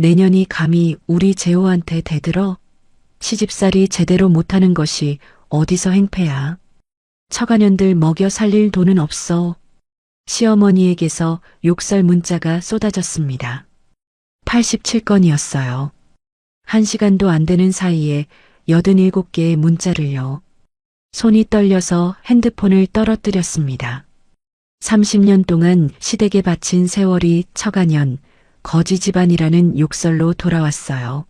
내년이 감히 우리 재호한테 대들어? 시집살이 제대로 못하는 것이 어디서 행패야. 처가년들 먹여 살릴 돈은 없어. 시어머니에게서 욕설 문자가 쏟아졌습니다. 87건이었어요. 1시간도 안 되는 사이에 87개의 문자를요. 손이 떨려서 핸드폰을 떨어뜨렸습니다. 30년 동안 시댁에 바친 세월이 처가년, 거지 집안이라는 욕설로 돌아왔어요.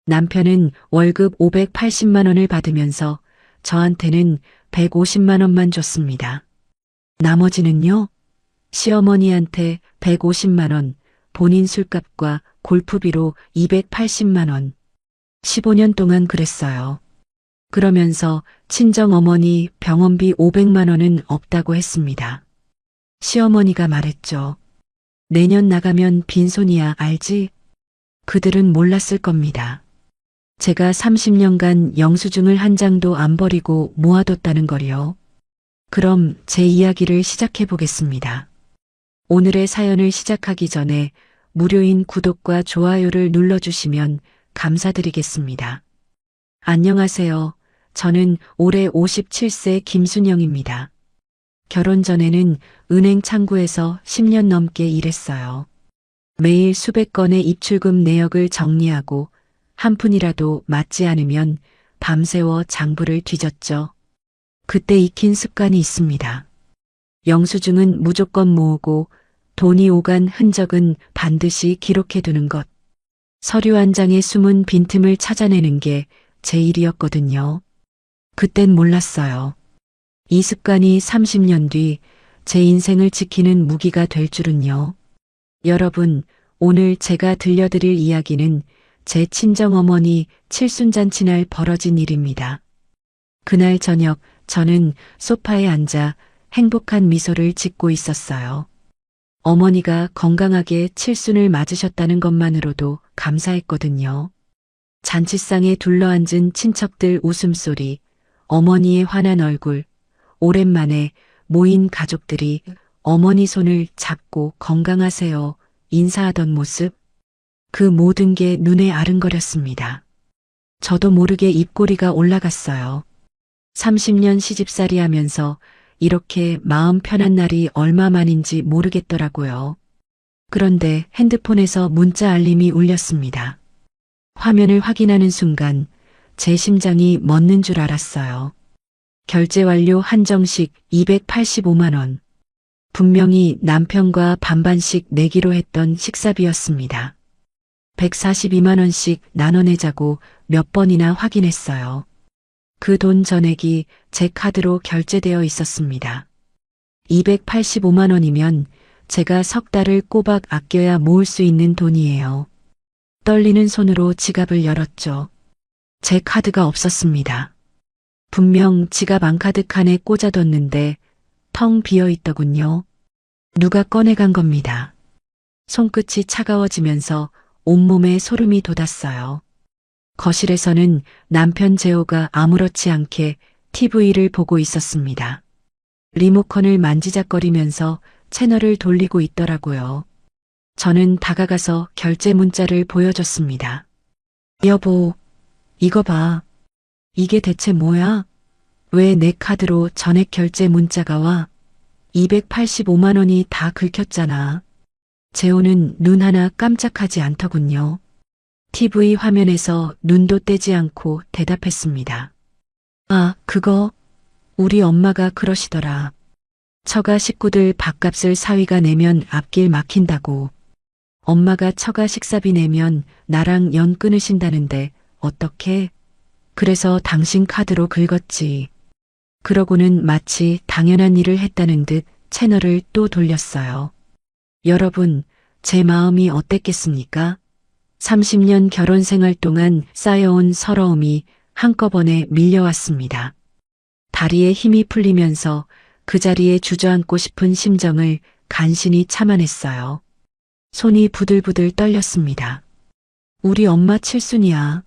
남편은 월급 580만 원을 받으면서 저한테는 150만 원만 줬습니다. 나머지는요? 시어머니한테 150만 원, 본인 술값과 골프비로 280만 원. 15년 동안 그랬어요. 그러면서 친정어머니 병원비 500만 원은 없다고 했습니다. 시어머니가 말했죠. 내년 나가면 빈손이야, 알지? 그들은 몰랐을 겁니다. 제가 30년간 영수증을 한 장도 안 버리고 모아뒀다는 걸요. 그럼 제 이야기를 시작해 보겠습니다. 오늘의 사연을 시작하기 전에 무료인 구독과 좋아요를 눌러주시면 감사드리겠습니다. 안녕하세요. 저는 올해 57세 김순영입니다. 결혼 전에는 은행 창구에서 10년 넘게 일했어요. 매일 수백 건의 입출금 내역을 정리하고 한 푼이라도 맞지 않으면 밤새워 장부를 뒤졌죠. 그때 익힌 습관이 있습니다. 영수증은 무조건 모으고 돈이 오간 흔적은 반드시 기록해두는 것. 서류 한 장에 숨은 빈틈을 찾아내는 게 제 일이었거든요. 그땐 몰랐어요. 이 습관이 30년 뒤 제 인생을 지키는 무기가 될 줄은요. 여러분, 오늘 제가 들려드릴 이야기는 제 친정어머니 칠순잔치날 벌어진 일입니다. 그날 저녁 저는 소파에 앉아 행복한 미소를 짓고 있었어요. 어머니가 건강하게 칠순을 맞으셨다는 것만으로도 감사했거든요. 잔치상에 둘러앉은 친척들 웃음소리, 어머니의 환한 얼굴, 오랜만에 모인 가족들이 어머니 손을 잡고 건강하세요 인사하던 모습, 그 모든 게 눈에 아른거렸습니다. 저도 모르게 입꼬리가 올라갔어요. 30년 시집살이 하면서 이렇게 마음 편한 날이 얼마만인지 모르겠더라고요. 그런데 핸드폰에서 문자 알림이 울렸습니다. 화면을 확인하는 순간 제 심장이 멎는 줄 알았어요. 결제 완료 한정식 285만 원. 분명히 남편과 반반씩 내기로 했던 식사비였습니다. 142만 원씩 나눠내자고 몇 번이나 확인했어요. 그 돈 전액이 제 카드로 결제되어 있었습니다. 285만 원이면 제가 석 달을 꼬박 아껴야 모을 수 있는 돈이에요. 떨리는 손으로 지갑을 열었죠. 제 카드가 없었습니다. 분명 지갑 안카드 칸에 꽂아뒀는데 텅 비어 있더군요. 누가 꺼내간 겁니다. 손끝이 차가워지면서 온몸에 소름이 돋았어요. 거실에서는 남편 재호가 아무렇지 않게 TV를 보고 있었습니다. 리모컨을 만지작거리면서 채널을 돌리고 있더라고요. 저는 다가가서 결제 문자를 보여줬습니다. 여보, 이거 봐. 이게 대체 뭐야? 왜 내 카드로 전액 결제 문자가 와? 285만 원이 다 긁혔잖아. 재호는 눈 하나 깜짝하지 않더군요. TV 화면에서 눈도 떼지 않고 대답했습니다. 아, 그거 우리 엄마가 그러시더라. 처가 식구들 밥값을 사위가 내면 앞길 막힌다고. 엄마가 처가 식사비 내면 나랑 연 끊으신다는데 어떻게? 그래서 당신 카드로 긁었지. 그러고는 마치 당연한 일을 했다는 듯 채널을 또 돌렸어요. 여러분, 제 마음이 어땠겠습니까? 30년 결혼 생활 동안 쌓여온 서러움이 한꺼번에 밀려왔습니다. 다리에 힘이 풀리면서 그 자리에 주저앉고 싶은 심정을 간신히 참아냈어요. 손이 부들부들 떨렸습니다. 우리 엄마 칠순이야.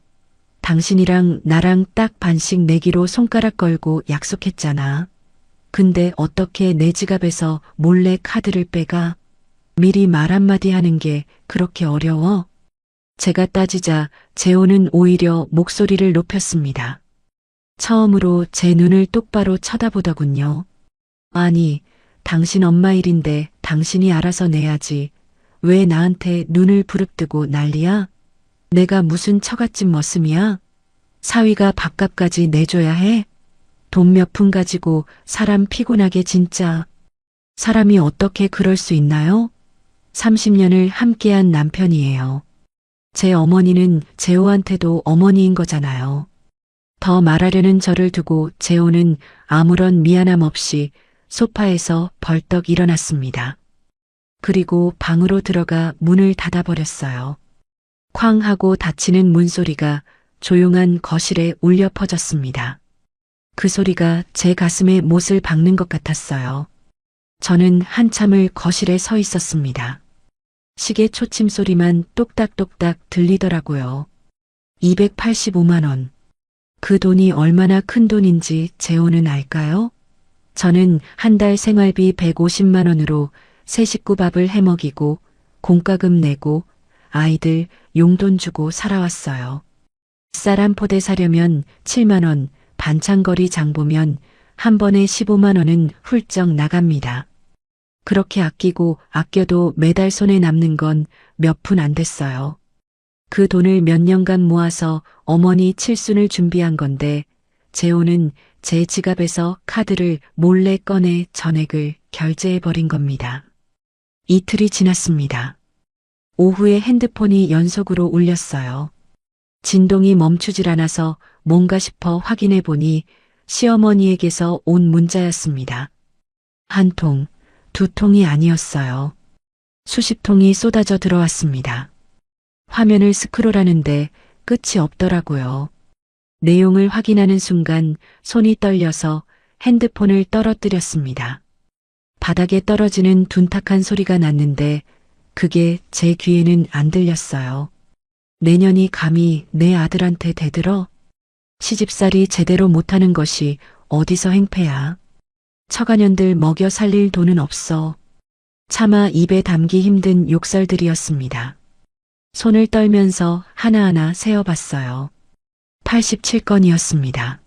당신이랑 나랑 딱 반씩 내기로 손가락 걸고 약속했잖아. 근데 어떻게 내 지갑에서 몰래 카드를 빼가? 미리 말 한마디 하는 게 그렇게 어려워? 제가 따지자 재호는 오히려 목소리를 높였습니다. 처음으로 제 눈을 똑바로 쳐다보더군요. 아니, 당신 엄마 일인데 당신이 알아서 내야지. 왜 나한테 눈을 부릅뜨고 난리야? 내가 무슨 처갓집 머슴이야? 사위가 밥값까지 내줘야 해? 돈 몇 푼 가지고 사람 피곤하게 진짜. 사람이 어떻게 그럴 수 있나요? 30년을 함께한 남편이에요. 제 어머니는 재호한테도 어머니인 거잖아요. 더 말하려는 저를 두고 재호는 아무런 미안함 없이 소파에서 벌떡 일어났습니다. 그리고 방으로 들어가 문을 닫아버렸어요. 쾅 하고 닫히는 문소리가 조용한 거실에 울려 퍼졌습니다. 그 소리가 제 가슴에 못을 박는 것 같았어요. 저는 한참을 거실에 서 있었습니다. 시계 초침 소리만 똑딱똑딱 들리더라고요. 285만 원. 그 돈이 얼마나 큰 돈인지 재호는 알까요? 저는 한 달 생활비 150만 원으로 세 식구 밥을 해먹이고 공과금 내고 아이들 용돈 주고 살아왔어요. 쌀 한 포대 사려면 7만 원, 반찬거리 장 보면 한 번에 15만 원은 훌쩍 나갑니다. 그렇게 아끼고 아껴도 매달 손에 남는 건 몇 푼 안 됐어요. 그 돈을 몇 년간 모아서 어머니 칠순을 준비한 건데 재호는 제 지갑에서 카드를 몰래 꺼내 전액을 결제해버린 겁니다. 이틀이 지났습니다. 오후에 핸드폰이 연속으로 울렸어요. 진동이 멈추질 않아서 뭔가 싶어 확인해 보니 시어머니에게서 온 문자였습니다. 한 통, 두 통이 아니었어요. 수십 통이 쏟아져 들어왔습니다. 화면을 스크롤하는데 끝이 없더라고요. 내용을 확인하는 순간 손이 떨려서 핸드폰을 떨어뜨렸습니다. 바닥에 떨어지는 둔탁한 소리가 났는데 그게 제 귀에는 안 들렸어요. 내년이 감히 내 아들한테 대들어? 시집살이 제대로 못하는 것이 어디서 행패야. 처가년들 먹여 살릴 돈은 없어. 차마 입에 담기 힘든 욕설들이었습니다. 손을 떨면서 하나하나 세어봤어요. 87건이었습니다.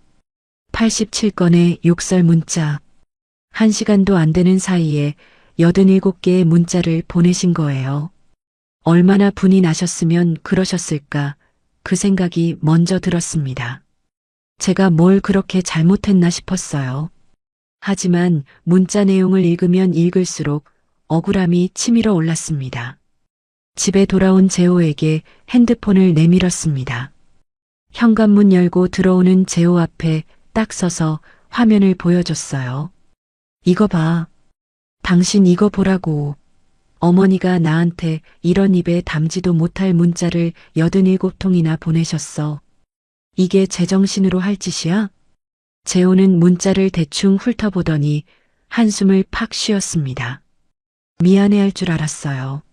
87건의 욕설 문자. 1시간도 안 되는 사이에 87개의 문자를 보내신 거예요. 얼마나 분이 나셨으면 그러셨을까 그 생각이 먼저 들었습니다. 제가 뭘 그렇게 잘못했나 싶었어요. 하지만 문자 내용을 읽으면 읽을수록 억울함이 치밀어 올랐습니다. 집에 돌아온 재호에게 핸드폰을 내밀었습니다. 현관문 열고 들어오는 재호 앞에 딱 서서 화면을 보여줬어요. 이거 봐. 당신 이거 보라고. 어머니가 나한테 이런 입에 담지도 못할 문자를 87통이나 보내셨어. 이게 제정신으로 할 짓이야? 재호는 문자를 대충 훑어보더니 한숨을 팍 쉬었습니다. 미안해할 줄 알았어요.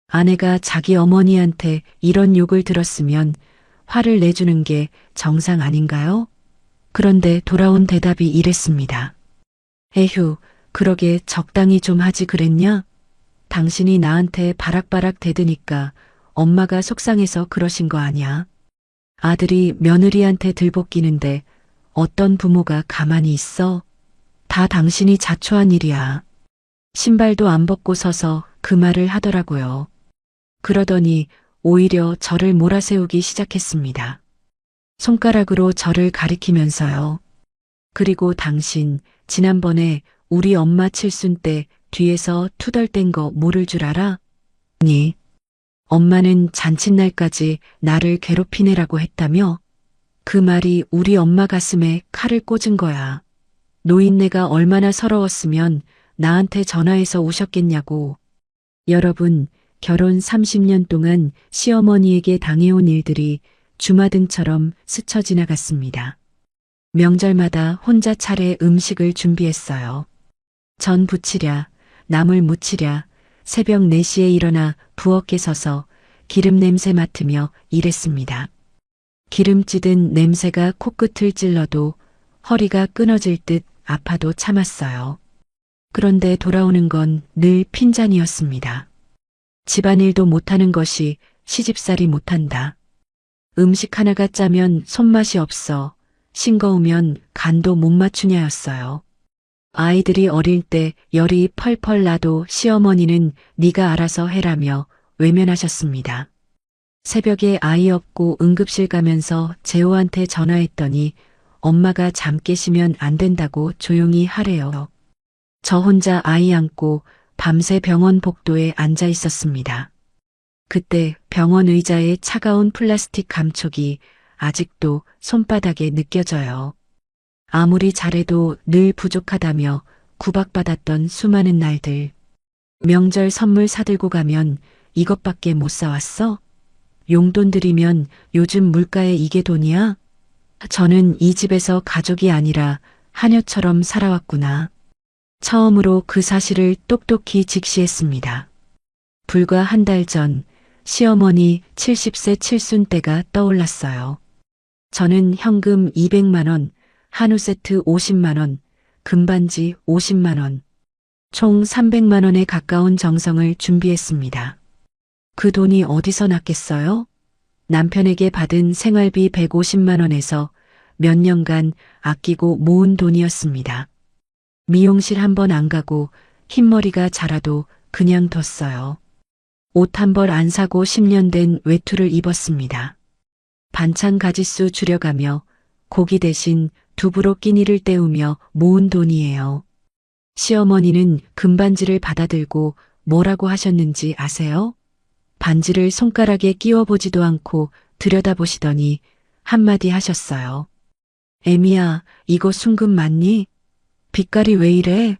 아내가 자기 어머니한테 이런 욕을 들었으면 화를 내주는 게 정상 아닌가요? 그런데 돌아온 대답이 이랬습니다. 에휴, 그러게 적당히 좀 하지 그랬냐? 당신이 나한테 바락바락 대드니까 엄마가 속상해서 그러신 거 아니야? 아들이 며느리한테 들볶이는데 어떤 부모가 가만히 있어? 다 당신이 자초한 일이야. 신발도 안 벗고 서서 그 말을 하더라고요. 그러더니 오히려 저를 몰아세우기 시작했습니다. 손가락으로 저를 가리키면서요. 그리고 당신 지난번에 우리 엄마 칠순 때 뒤에서 투덜댄 거 모를 줄 알아? 니 엄마는 잔칫날까지 나를 괴롭히네라고 했다며? 그 말이 우리 엄마 가슴에 칼을 꽂은 거야. 노인네가 얼마나 서러웠으면 나한테 전화해서 오셨겠냐고. 여러분, 결혼 30년 동안 시어머니에게 당해온 일들이 주마등처럼 스쳐 지나갔습니다. 명절마다 혼자 차례 음식을 준비했어요. 전 부치랴, 나물 무치랴, 새벽 4시에 일어나 부엌에 서서 기름 냄새 맡으며 일했습니다. 기름찌든 냄새가 코끝을 찔러도 허리가 끊어질 듯 아파도 참았어요. 그런데 돌아오는 건 늘 핀잔이었습니다. 집안일도 못하는 것이 시집살이 못한다. 음식 하나가 짜면 손맛이 없어. 싱거우면 간도 못 맞추냐였어요. 아이들이 어릴 때 열이 펄펄 나도 시어머니는 네가 알아서 해라며 외면하셨습니다. 새벽에 아이 없고 응급실 가면서 재호한테 전화했더니 엄마가 잠 깨시면 안 된다고 조용히 하래요. 저 혼자 아이 안고 밤새 병원 복도에 앉아 있었습니다. 그때 병원 의자에 차가운 플라스틱 감촉이 아직도 손바닥에 느껴져요. 아무리 잘해도 늘 부족하다며 구박받았던 수많은 날들. 명절 선물 사들고 가면 이것밖에 못 사왔어? 용돈 들이면 요즘 물가에 이게 돈이야? 저는 이 집에서 가족이 아니라 하녀처럼 살아왔구나. 처음으로 그 사실을 똑똑히 직시했습니다. 불과 한 달 전 시어머니 70세 칠순 때가 떠올랐어요. 저는 현금 200만 원, 한우 세트 50만 원, 금반지 50만 원, 총 300만 원에 가까운 정성을 준비했습니다. 그 돈이 어디서 났겠어요? 남편에게 받은 생활비 150만 원에서 몇 년간 아끼고 모은 돈이었습니다. 미용실 한 번 안 가고 흰머리가 자라도 그냥 뒀어요. 옷 한 벌 안 사고 10년 된 외투를 입었습니다. 반찬 가짓수 줄여가며 고기 대신 두부로 끼니를 때우며 모은 돈이에요. 시어머니는 금반지를 받아들고 뭐라고 하셨는지 아세요? 반지를 손가락에 끼워보지도 않고 들여다보시더니 한마디 하셨어요. 애미야, 이거 순금 맞니? 빛깔이 왜 이래?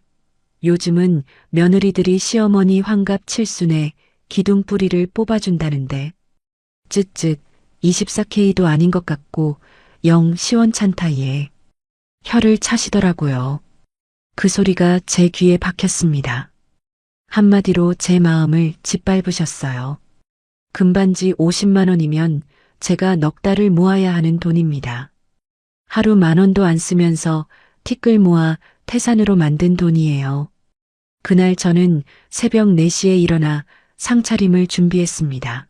요즘은 며느리들이 시어머니 환갑 칠순에 기둥뿌리를 뽑아준다는데. 쯧쯧, 24K도 아닌 것 같고 영 시원찮다 얘. 혀를 차시더라고요. 그 소리가 제 귀에 박혔습니다. 한마디로 제 마음을 짓밟으셨어요. 금반지 50만 원이면 제가 넉 달을 모아야 하는 돈입니다. 하루 10,000원도 안 쓰면서 티끌 모아 태산으로 만든 돈이에요. 그날 저는 새벽 4시에 일어나 상차림을 준비했습니다.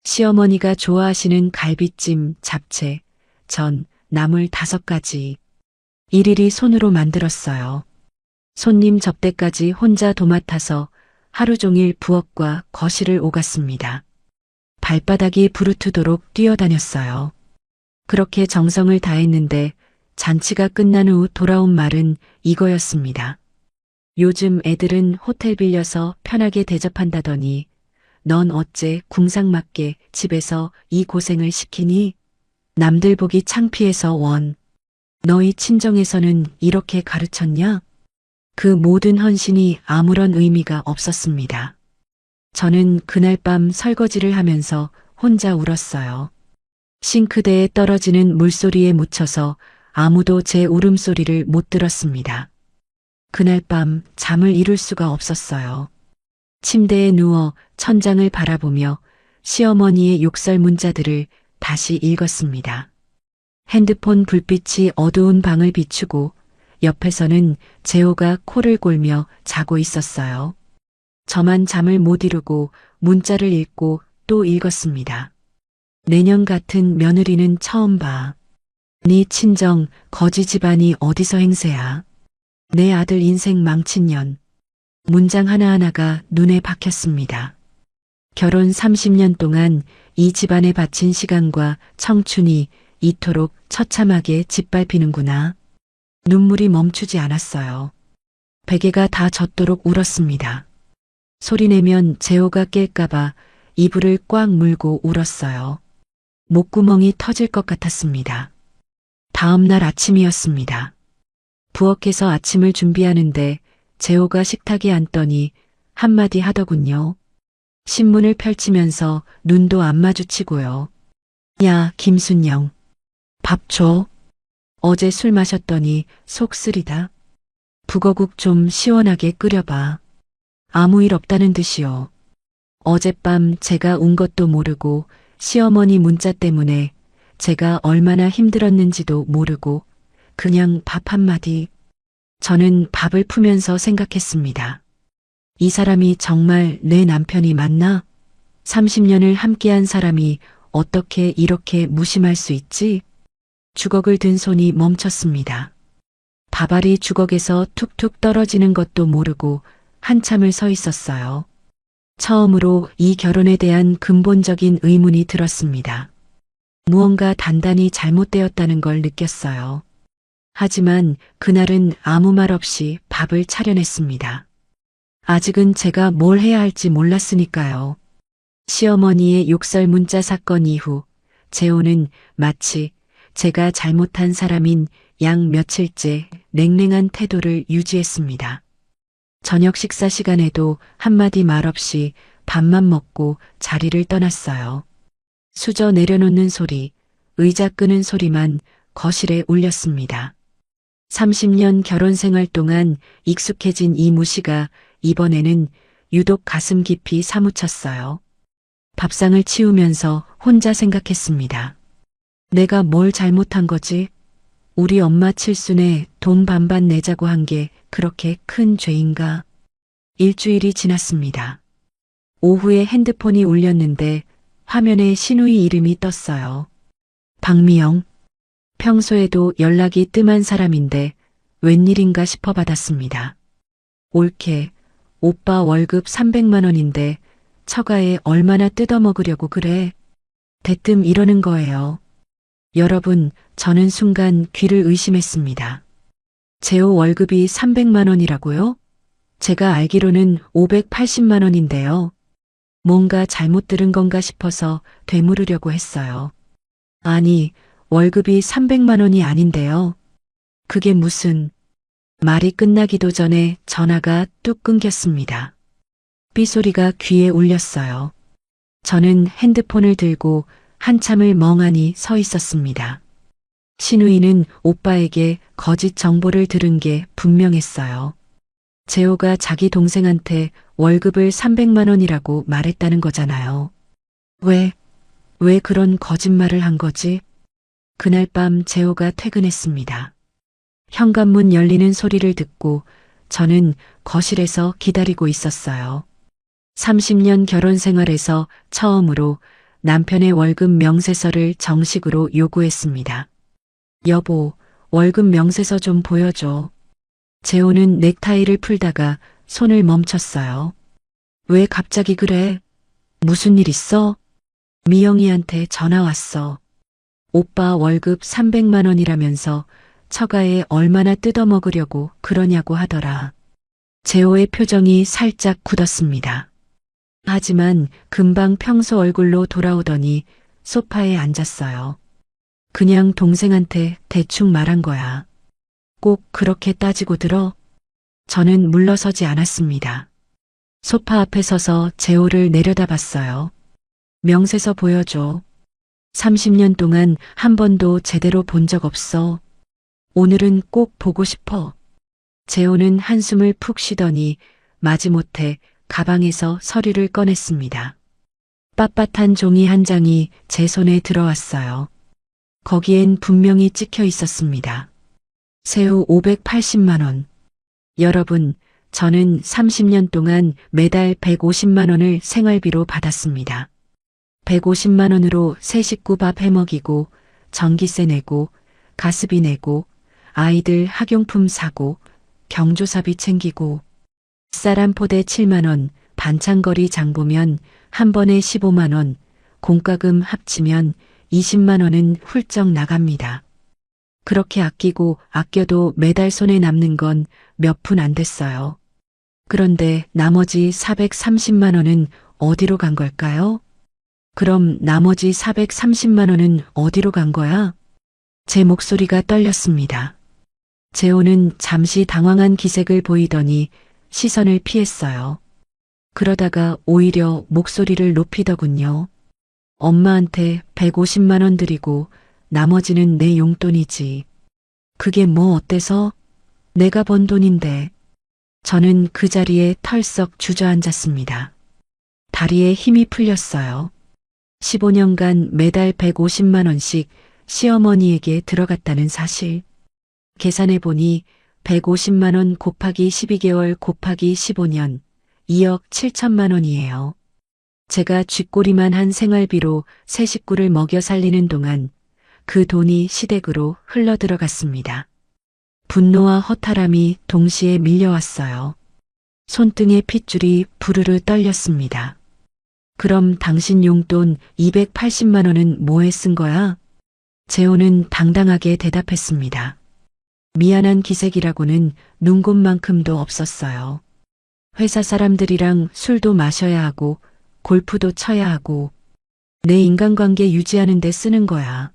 시어머니가 좋아하시는 갈비찜, 잡채, 전, 나물 5가지. 일일이 손으로 만들었어요. 손님 접대까지 혼자 도맡아서 하루 종일 부엌과 거실을 오갔습니다. 발바닥이 부르트도록 뛰어다녔어요. 그렇게 정성을 다했는데 잔치가 끝난 후 돌아온 말은 이거였습니다. 요즘 애들은 호텔 빌려서 편하게 대접한다더니 넌 어째 궁상맞게 집에서 이 고생을 시키니? 남들 보기 창피해서 원. 너희 친정에서는 이렇게 가르쳤냐? 그 모든 헌신이 아무런 의미가 없었습니다. 저는 그날 밤 설거지를 하면서 혼자 울었어요. 싱크대에 떨어지는 물소리에 묻혀서 아무도 제 울음소리를 못 들었습니다. 그날 밤 잠을 이룰 수가 없었어요. 침대에 누워 천장을 바라보며 시어머니의 욕설 문자들을 다시 읽었습니다. 핸드폰 불빛이 어두운 방을 비추고 옆에서는 재호가 코를 골며 자고 있었어요. 저만 잠을 못 이루고 문자를 읽고 또 읽었습니다. 내년 같은 며느리는 처음 봐. 네 친정 거지 집안이 어디서 행세야. 내 아들 인생 망친 년. 문장 하나하나가 눈에 박혔습니다. 결혼 30년 동안 이 집안에 바친 시간과 청춘이 이토록 처참하게 짓밟히는구나. 눈물이 멈추지 않았어요. 베개가 다 젖도록 울었습니다. 소리내면 재호가 깰까봐 이불을 꽉 물고 울었어요. 목구멍이 터질 것 같았습니다. 다음 날 아침이었습니다. 부엌에서 아침을 준비하는데 재호가 식탁에 앉더니 한마디 하더군요. 신문을 펼치면서 눈도 안 마주치고요. 야, 김순영. 밥 줘. 어제 술 마셨더니 속 쓰리다. 북어국 좀 시원하게 끓여봐. 아무 일 없다는 듯이요. 어젯밤 제가 운 것도 모르고 시어머니 문자 때문에 제가 얼마나 힘들었는지도 모르고 그냥 밥 한마디. 저는 밥을 푸면서 생각했습니다. 이 사람이 정말 내 남편이 맞나? 30년을 함께한 사람이 어떻게 이렇게 무심할 수 있지? 주걱을 든 손이 멈췄습니다. 밥알이 주걱에서 툭툭 떨어지는 것도 모르고 한참을 서 있었어요. 처음으로 이 결혼에 대한 근본적인 의문이 들었습니다. 무언가 단단히 잘못되었다는 걸 느꼈어요. 하지만 그날은 아무 말 없이 밥을 차려냈습니다. 아직은 제가 뭘 해야 할지 몰랐으니까요. 시어머니의 욕설 문자 사건 이후 재호는 마치 제가 잘못한 사람인 양 며칠째 냉랭한 태도를 유지했습니다. 저녁 식사 시간에도 한마디 말 없이 밥만 먹고 자리를 떠났어요. 수저 내려놓는 소리, 의자 끄는 소리만 거실에 울렸습니다. 30년 결혼 생활 동안 익숙해진 이 무시가 이번에는 유독 가슴 깊이 사무쳤어요. 밥상을 치우면서 혼자 생각했습니다. 내가 뭘 잘못한 거지? 우리 엄마 칠순에 돈 반반 내자고 한 게 그렇게 큰 죄인가? 일주일이 지났습니다. 오후에 핸드폰이 울렸는데 화면에 신우이 이름이 떴어요. 박미영. 평소에도 연락이 뜸한 사람인데 웬일인가 싶어 받았습니다. 옳게 오빠 월급 300만 원인데 처가에 얼마나 뜯어먹으려고 그래? 대뜸 이러는 거예요. 여러분, 저는 순간 귀를 의심했습니다. 재호 월급이 300만 원이라고요? 제가 알기로는 580만 원인데요. 뭔가 잘못 들은 건가 싶어서 되물으려고 했어요. 아니, 월급이 300만 원이 아닌데요. 그게 무슨... 말이 끝나기도 전에 전화가 뚝 끊겼습니다. 삐소리가 귀에 울렸어요. 저는 핸드폰을 들고 한참을 멍하니 서 있었습니다. 신우이는 오빠에게 거짓 정보를 들은 게 분명했어요. 재호가 자기 동생한테 월급을 300만 원이라고 말했다는 거잖아요. 왜 그런 거짓말을 한 거지? 그날 밤 재호가 퇴근했습니다. 현관문 열리는 소리를 듣고 저는 거실에서 기다리고 있었어요. 30년 결혼 생활에서 처음으로 남편의 월급 명세서를 정식으로 요구했습니다. 여보, 월급 명세서 좀 보여줘. 재호는 넥타이를 풀다가 손을 멈췄어요. 왜 갑자기 그래? 무슨 일 있어? 미영이한테 전화 왔어. 오빠 월급 300만 원이라면서 처가에 얼마나 뜯어먹으려고 그러냐고 하더라. 재호의 표정이 살짝 굳었습니다. 하지만 금방 평소 얼굴로 돌아오더니 소파에 앉았어요. 그냥 동생한테 대충 말한 거야. 꼭 그렇게 따지고 들어? 저는 물러서지 않았습니다. 소파 앞에 서서 재호를 내려다봤어요. 명세서 보여줘. 30년 동안 한 번도 제대로 본 적 없어. 오늘은 꼭 보고 싶어. 재호는 한숨을 푹 쉬더니 마지못해 가방에서 서류를 꺼냈습니다. 빳빳한 종이 한 장이 제 손에 들어왔어요. 거기엔 분명히 찍혀 있었습니다. 세후 580만 원. 여러분, 저는 30년 동안 매달 150만 원을 생활비로 받았습니다. 150만 원으로 세 식구 밥 해먹이고 전기세 내고 가스비 내고 아이들 학용품 사고 경조사비 챙기고 쌀 한 포대 7만 원, 반찬거리 장 보면 한 번에 15만 원, 공과금 합치면 20만 원은 훌쩍 나갑니다. 그렇게 아끼고 아껴도 매달 손에 남는 건 몇 푼 안 됐어요. 그런데 나머지 430만 원은 어디로 간 걸까요? 그럼 나머지 430만 원은 어디로 간 거야? 제 목소리가 떨렸습니다. 재호는 잠시 당황한 기색을 보이더니 시선을 피했어요. 그러다가 오히려 목소리를 높이더군요. 엄마한테 150만 원 드리고 나머지는 내 용돈이지. 그게 뭐 어때서? 내가 번 돈인데. 저는 그 자리에 털썩 주저앉았습니다. 다리에 힘이 풀렸어요. 15년간 매달 150만 원씩 시어머니에게 들어갔다는 사실. 계산해보니 150만 원 곱하기 12개월 곱하기 15년 2억 7천만 원이에요. 제가 쥐꼬리만 한 생활비로 세 식구를 먹여 살리는 동안 그 돈이 시댁으로 흘러 들어갔습니다. 분노와 허탈함이 동시에 밀려왔어요. 손등의 핏줄이 부르르 떨렸습니다. 그럼 당신 용돈 280만 원은 뭐에 쓴 거야? 재호는 당당하게 대답했습니다. 미안한 기색이라고는 눈곱만큼도 없었어요. 회사 사람들이랑 술도 마셔야 하고 골프도 쳐야 하고 내 인간관계 유지하는 데 쓰는 거야.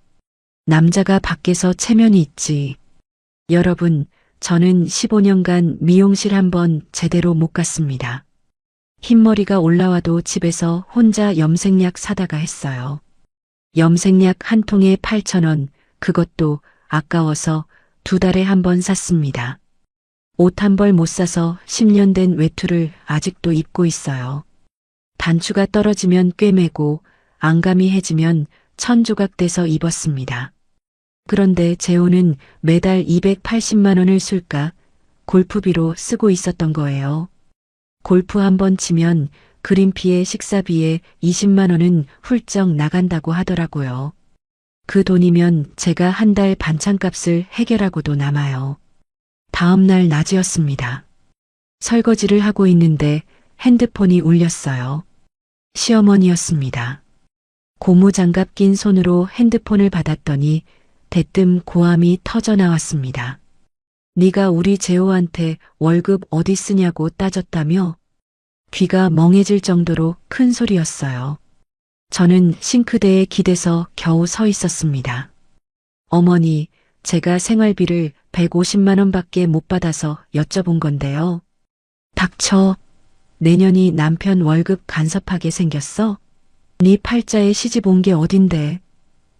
남자가 밖에서 체면이 있지. 여러분, 저는 15년간 미용실 한번 제대로 못 갔습니다. 흰머리가 올라와도 집에서 혼자 염색약 사다가 했어요. 염색약 한 통에 8,000원, 그것도 아까워서 2달에 한 번 샀습니다. 옷 한 벌 못 사서 10년 된 외투를 아직도 입고 있어요. 단추가 떨어지면 꿰매고 안감이 해지면 천조각 떼서 입었습니다. 그런데 재호는 매달 280만 원을 술까 골프비로 쓰고 있었던 거예요. 골프 한 번 치면 그린피에 식사비에 20만 원은 훌쩍 나간다고 하더라고요. 그 돈이면 제가 한 달 반찬값을 해결하고도 남아요. 다음 날 낮이었습니다. 설거지를 하고 있는데 핸드폰이 울렸어요. 시어머니였습니다. 고무장갑 낀 손으로 핸드폰을 받았더니 대뜸 고함이 터져 나왔습니다. 네가 우리 재호한테 월급 어디 쓰냐고 따졌다며? 귀가 멍해질 정도로 큰 소리였어요. 저는 싱크대에 기대서 겨우 서 있었습니다. 어머니, 제가 생활비를 150만 원밖에 못 받아서 여쭤본 건데요. 닥쳐. 내년이 남편 월급 간섭하게 생겼어? 네 팔자에 시집 온 게 어딘데.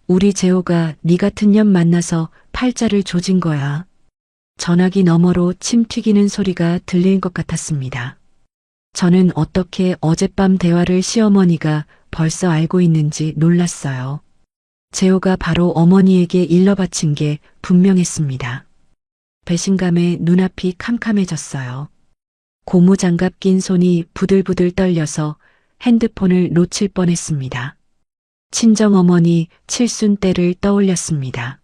우리 재호가 네 같은 년 만나서 팔자를 조진 거야. 전화기 너머로 침 튀기는 소리가 들릴 것 같았습니다. 저는 어떻게 어젯밤 대화를 시어머니가 벌써 알고 있는지 놀랐어요. 재호가 바로 어머니에게 일러 바친 게 분명했습니다. 배신감에 눈앞이 캄캄해졌어요. 고무장갑 낀 손이 부들부들 떨려서 핸드폰을 놓칠 뻔했습니다. 친정어머니 칠순 때를 떠올렸습니다.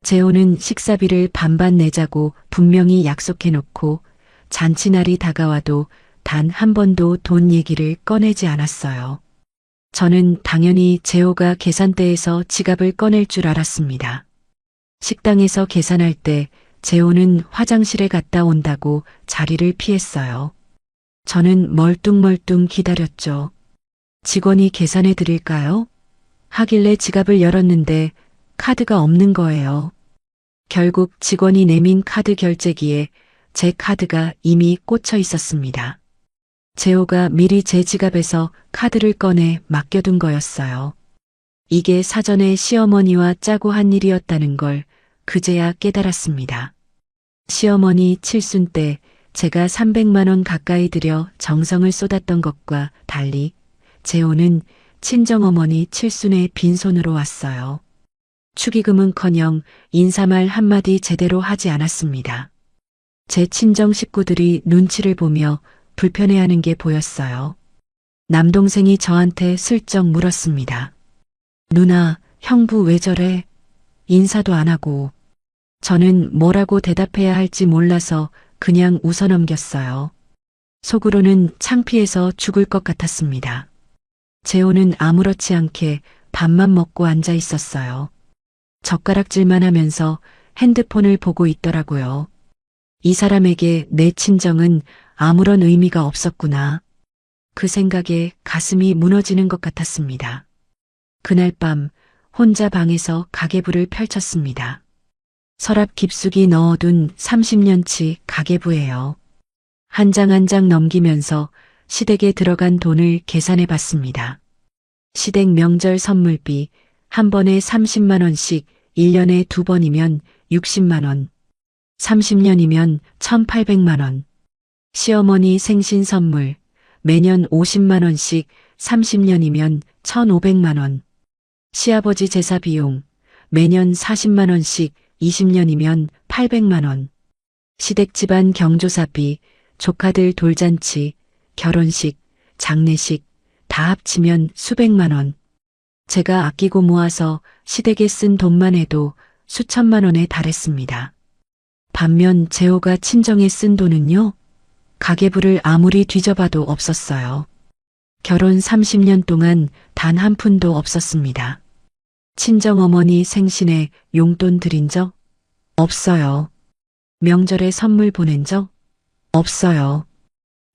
재호는 식사비를 반반 내자고 분명히 약속해놓고 잔치날이 다가와도 단 한 번도 돈 얘기를 꺼내지 않았어요. 저는 당연히 재호가 계산대에서 지갑을 꺼낼 줄 알았습니다. 식당에서 계산할 때 재호는 화장실에 갔다 온다고 자리를 피했어요. 저는 멀뚱멀뚱 기다렸죠. 직원이 계산해 드릴까요? 하길래 지갑을 열었는데 카드가 없는 거예요. 결국 직원이 내민 카드 결제기에 제 카드가 이미 꽂혀 있었습니다. 재호가 미리 제 지갑에서 카드를 꺼내 맡겨둔 거였어요. 이게 사전에 시어머니와 짜고 한 일이었다는 걸 그제야 깨달았습니다. 시어머니 칠순 때 제가 300만 원 가까이 들여 정성을 쏟았던 것과 달리 재호는 친정어머니 칠순에 빈손으로 왔어요. 축의금은커녕 인사말 한마디 제대로 하지 않았습니다. 제 친정 식구들이 눈치를 보며 불편해하는 게 보였어요. 남동생이 저한테 슬쩍 물었습니다. 누나, 형부 왜 저래? 인사도 안 하고. 저는 뭐라고 대답해야 할지 몰라서 그냥 웃어넘겼어요. 속으로는 창피해서 죽을 것 같았습니다. 재호는 아무렇지 않게 밥만 먹고 앉아 있었어요. 젓가락질만 하면서 핸드폰을 보고 있더라고요. 이 사람에게 내 친정은 아무런 의미가 없었구나. 그 생각에 가슴이 무너지는 것 같았습니다. 그날 밤 혼자 방에서 가계부를 펼쳤습니다. 서랍 깊숙이 넣어둔 30년치 가계부예요. 한 장 한 장 넘기면서 시댁에 들어간 돈을 계산해 봤습니다. 시댁 명절 선물비 한 번에 30만 원씩 1년에 2번이면 60만 원. 30년이면 1,800만 원. 시어머니 생신 선물 매년 50만 원씩 30년이면 1,500만 원. 시아버지 제사 비용 매년 40만 원씩 20년이면 800만 원. 시댁 집안 경조사비, 조카들 돌잔치, 결혼식, 장례식, 다 합치면 수백만 원. 제가 아끼고 모아서 시댁에 쓴 돈만 해도 수천만 원에 달했습니다. 반면 재호가 친정에 쓴 돈은요? 가계부를 아무리 뒤져봐도 없었어요. 결혼 30년 동안 단 한 푼도 없었습니다. 친정어머니 생신에 용돈 드린 적? 없어요. 명절에 선물 보낸 적? 없어요.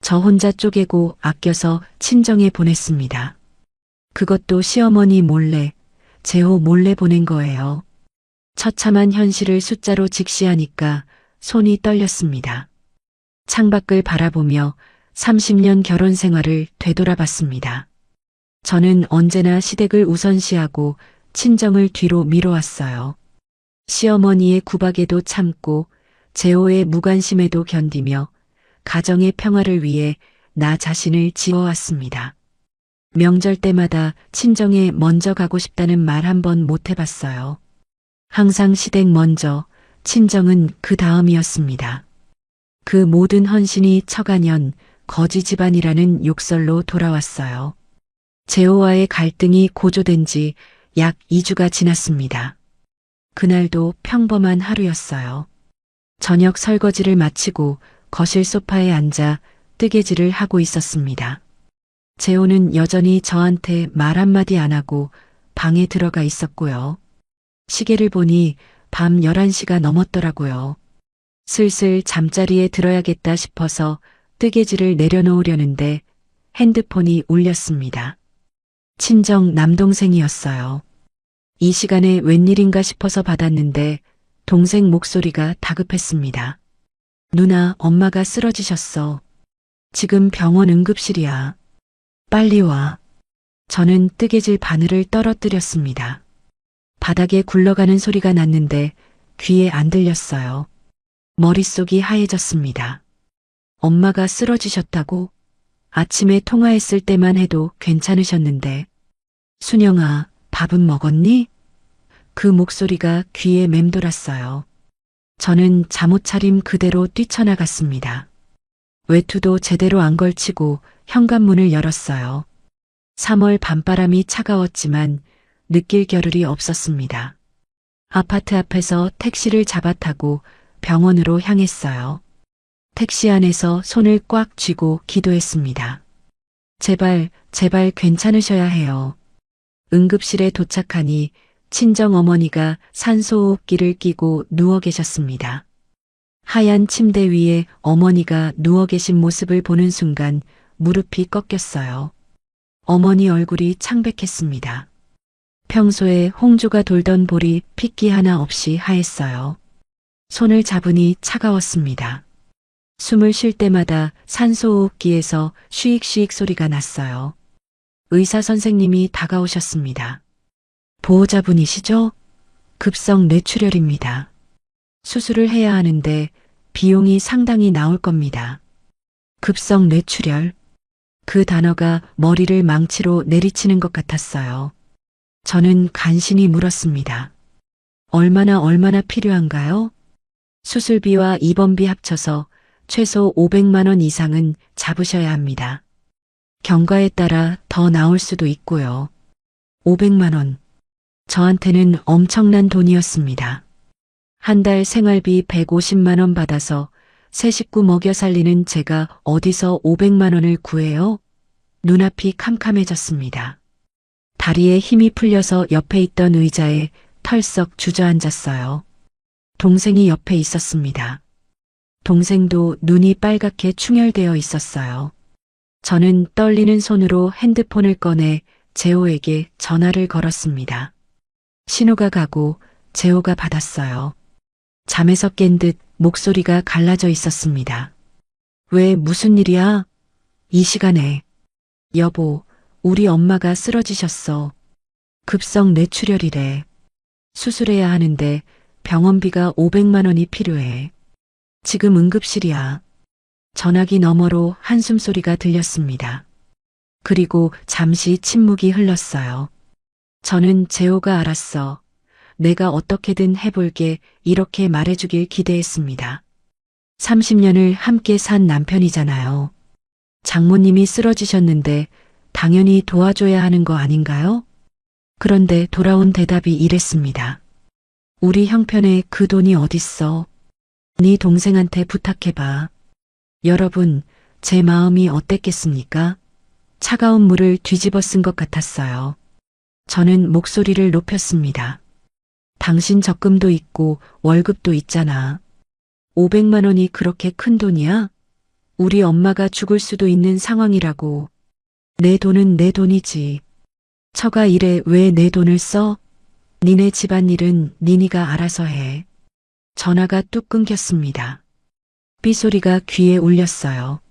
저 혼자 쪼개고 아껴서 친정에 보냈습니다. 그것도 시어머니 몰래, 재호 몰래 보낸 거예요. 처참한 현실을 숫자로 직시하니까 손이 떨렸습니다. 창밖을 바라보며 30년 결혼 생활을 되돌아봤습니다. 저는 언제나 시댁을 우선시하고 친정을 뒤로 미뤄왔어요. 시어머니의 구박에도 참고 재호의 무관심에도 견디며 가정의 평화를 위해 나 자신을 지어왔습니다. 명절 때마다 친정에 먼저 가고 싶다는 말 한 번 못 해봤어요. 항상 시댁 먼저, 친정은 그 다음이었습니다. 그 모든 헌신이 처가년, 거지 집안이라는 욕설로 돌아왔어요. 재호와의 갈등이 고조된 지 약 2주가 지났습니다. 그날도 평범한 하루였어요. 저녁 설거지를 마치고 거실 소파에 앉아 뜨개질을 하고 있었습니다. 재호는 여전히 저한테 말 한마디 안 하고 방에 들어가 있었고요. 시계를 보니 밤 11시가 넘었더라고요. 슬슬 잠자리에 들어야겠다 싶어서 뜨개질을 내려놓으려는데 핸드폰이 울렸습니다. 친정 남동생이었어요. 이 시간에 웬일인가 싶어서 받았는데 동생 목소리가 다급했습니다. 누나, 엄마가 쓰러지셨어. 지금 병원 응급실이야. 빨리 와. 저는 뜨개질 바늘을 떨어뜨렸습니다. 바닥에 굴러가는 소리가 났는데 귀에 안 들렸어요. 머릿속이 하얘졌습니다. 엄마가 쓰러지셨다고? 아침에 통화했을 때만 해도 괜찮으셨는데. 순영아, 밥은 먹었니? 그 목소리가 귀에 맴돌았어요. 저는 잠옷 차림 그대로 뛰쳐나갔습니다. 외투도 제대로 안 걸치고 현관문을 열었어요. 3월 밤바람이 차가웠지만 느낄 겨를이 없었습니다. 아파트 앞에서 택시를 잡아 타고 병원으로 향했어요. 택시 안에서 손을 꽉 쥐고 기도했습니다. 제발, 제발 괜찮으셔야 해요. 응급실에 도착하니 친정어머니가 산소호흡기를 끼고 누워 계셨습니다. 하얀 침대 위에 어머니가 누워 계신 모습을 보는 순간 무릎이 꺾였어요. 어머니 얼굴이 창백했습니다. 평소에 홍조가 돌던 볼이 핏기 하나 없이 하였어요. 손을 잡으니 차가웠습니다. 숨을 쉴 때마다 산소호흡기에서 쉬익쉬익 소리가 났어요. 의사 선생님이 다가오셨습니다. 보호자분이시죠? 급성 뇌출혈입니다. 수술을 해야 하는데 비용이 상당히 나올 겁니다. 급성 뇌출혈. 그 단어가 머리를 망치로 내리치는 것 같았어요. 저는 간신히 물었습니다. 얼마나 필요한가요? 수술비와 입원비 합쳐서 최소 500만 원 이상은 잡으셔야 합니다. 경과에 따라 더 나올 수도 있고요. 500만 원. 저한테는 엄청난 돈이었습니다. 한 달 생활비 150만 원 받아서 세 식구 먹여 살리는 제가 어디서 500만 원을 구해요? 눈앞이 캄캄해졌습니다. 다리에 힘이 풀려서 옆에 있던 의자에 털썩 주저앉았어요. 동생이 옆에 있었습니다. 동생도 눈이 빨갛게 충혈되어 있었어요. 저는 떨리는 손으로 핸드폰을 꺼내 재호에게 전화를 걸었습니다. 신호가 가고 재호가 받았어요. 잠에서 깬 듯 목소리가 갈라져 있었습니다. 왜, 무슨 일이야? 이 시간에. 여보, 우리 엄마가 쓰러지셨어. 급성 뇌출혈이래. 수술해야 하는데 병원비가 500만 원이 필요해. 지금 응급실이야. 전화기 너머로 한숨 소리가 들렸습니다. 그리고 잠시 침묵이 흘렀어요. 저는 재호가 알았어. 내가 어떻게든 해볼게 이렇게 말해주길 기대했습니다. 30년을 함께 산 남편이잖아요. 장모님이 쓰러지셨는데 당연히 도와줘야 하는 거 아닌가요? 그런데 돌아온 대답이 이랬습니다. 우리 형편에 그 돈이 어딨어. 네 동생한테 부탁해봐. 여러분, 제 마음이 어땠겠습니까? 차가운 물을 뒤집어 쓴 것 같았어요. 저는 목소리를 높였습니다. 당신 적금도 있고 월급도 있잖아. 500만 원이 그렇게 큰 돈이야? 우리 엄마가 죽을 수도 있는 상황이라고. 내 돈은 내 돈이지. 처가 일에 왜 내 돈을 써? 니네 집안일은 니니가 알아서 해. 전화가 뚝 끊겼습니다. 삐소리가 귀에 울렸어요.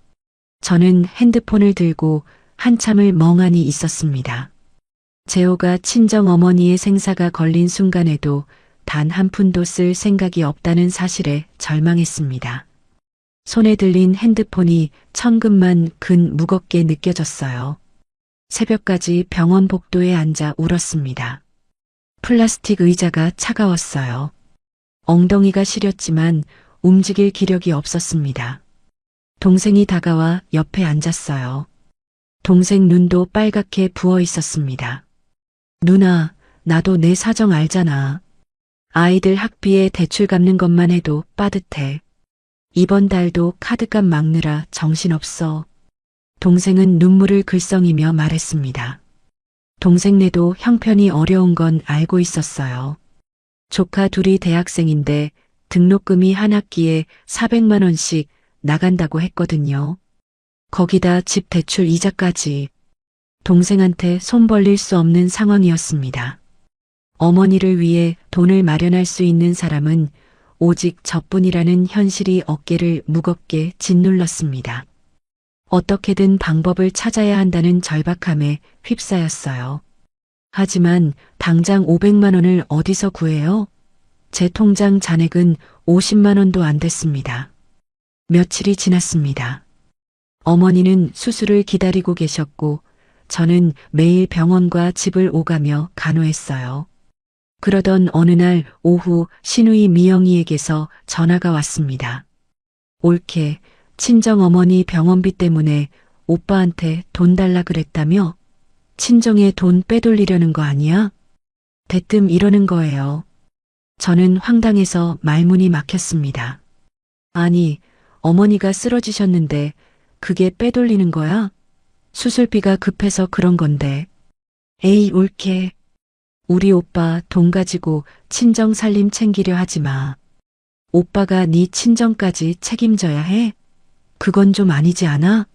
저는 핸드폰을 들고 한참을 멍하니 있었습니다. 재호가 친정 어머니의 생사가 걸린 순간에도 단 한 푼도 쓸 생각이 없다는 사실에 절망했습니다. 손에 들린 핸드폰이 천근만 근 무겁게 느껴졌어요. 새벽까지 병원 복도에 앉아 울었습니다. 플라스틱 의자가 차가웠어요. 엉덩이가 시렸지만 움직일 기력이 없었습니다. 동생이 다가와 옆에 앉았어요. 동생 눈도 빨갛게 부어 있었습니다. 누나, 나도 내 사정 알잖아. 아이들 학비에 대출 갚는 것만 해도 빠듯해. 이번 달도 카드값 막느라 정신없어. 동생은 눈물을 글썽이며 말했습니다. 동생네도 형편이 어려운 건 알고 있었어요. 조카 둘이 대학생인데 등록금이 한 학기에 400만 원씩 나간다고 했거든요. 거기다 집 대출 이자까지. 동생한테 손 벌릴 수 없는 상황이었습니다. 어머니를 위해 돈을 마련할 수 있는 사람은 오직 저뿐이라는 현실이 어깨를 무겁게 짓눌렀습니다. 어떻게든 방법을 찾아야 한다는 절박함에 휩싸였어요. 하지만 당장 500만 원을 어디서 구해요? 제 통장 잔액은 50만 원도 안 됐습니다. 며칠이 지났습니다. 어머니는 수술을 기다리고 계셨고 저는 매일 병원과 집을 오가며 간호했어요. 그러던 어느 날 오후 시누이 미영이에게서 전화가 왔습니다. 올케 친정어머니 병원비 때문에 오빠한테 돈 달라 그랬다며? 친정에 돈 빼돌리려는 거 아니야? 대뜸 이러는 거예요. 저는 황당해서 말문이 막혔습니다. 아니, 어머니가 쓰러지셨는데 그게 빼돌리는 거야? 수술비가 급해서 그런 건데. 에이, 올케. 우리 오빠 돈 가지고 친정 살림 챙기려 하지 마. 오빠가 네 친정까지 책임져야 해? 그건 좀 아니지 않아?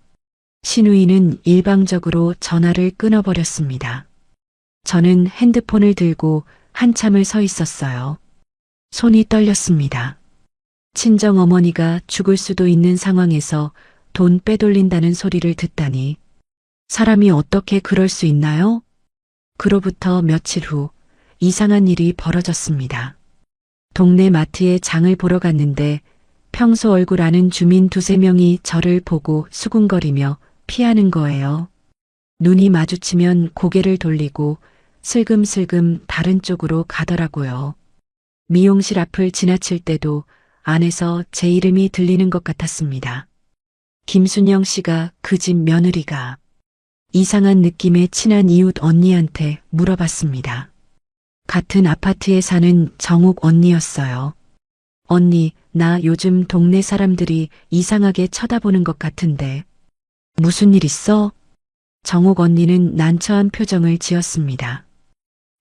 시누이는 일방적으로 전화를 끊어버렸습니다. 저는 핸드폰을 들고 한참을 서 있었어요. 손이 떨렸습니다. 친정 어머니가 죽을 수도 있는 상황에서 돈 빼돌린다는 소리를 듣다니. 사람이 어떻게 그럴 수 있나요? 그로부터 며칠 후 이상한 일이 벌어졌습니다. 동네 마트에 장을 보러 갔는데 평소 얼굴 아는 주민 두세 명이 저를 보고 수군거리며 피하는 거예요. 눈이 마주치면 고개를 돌리고 슬금슬금 다른 쪽으로 가더라고요. 미용실 앞을 지나칠 때도 안에서 제 이름이 들리는 것 같았습니다. 김순영 씨가 그 집 며느리가. 이상한 느낌의 친한 이웃 언니한테 물어봤습니다. 같은 아파트에 사는 정옥 언니였어요. 언니, 나 요즘 동네 사람들이 이상하게 쳐다보는 것 같은데. 무슨 일 있어? 정옥 언니는 난처한 표정을 지었습니다.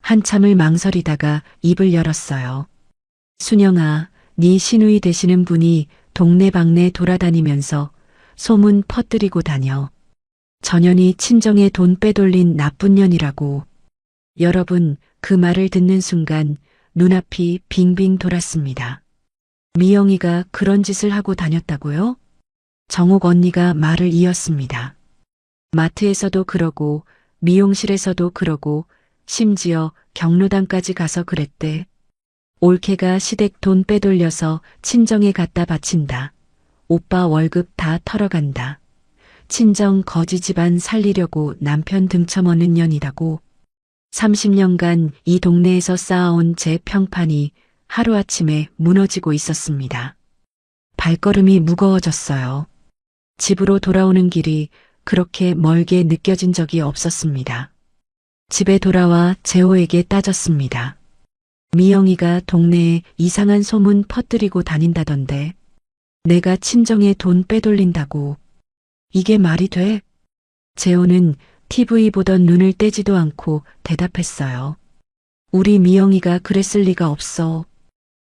한참을 망설이다가 입을 열었어요. 순영아, 네 시누이 되시는 분이 동네방네 돌아다니면서 소문 퍼뜨리고 다녀. 전현이 친정에 돈 빼돌린 나쁜 년이라고. 여러분, 그 말을 듣는 순간 눈앞이 빙빙 돌았습니다. 미영이가 그런 짓을 하고 다녔다고요? 정옥 언니가 말을 이었습니다. 마트에서도 그러고 미용실에서도 그러고 심지어 경로당까지 가서 그랬대. 올케가 시댁 돈 빼돌려서 친정에 갖다 바친다. 오빠 월급 다 털어간다. 친정 거지 집안 살리려고 남편 등쳐먹는 년이라고. 30년간 이 동네에서 쌓아온 제 평판이 하루아침에 무너지고 있었습니다. 발걸음이 무거워졌어요. 집으로 돌아오는 길이 그렇게 멀게 느껴진 적이 없었습니다. 집에 돌아와 재호에게 따졌습니다. 미영이가 동네에 이상한 소문 퍼뜨리고 다닌다던데 내가 친정에 돈 빼돌린다고. 이게 말이 돼? 재호는 TV 보던 눈을 떼지도 않고 대답했어요. 우리 미영이가 그랬을 리가 없어.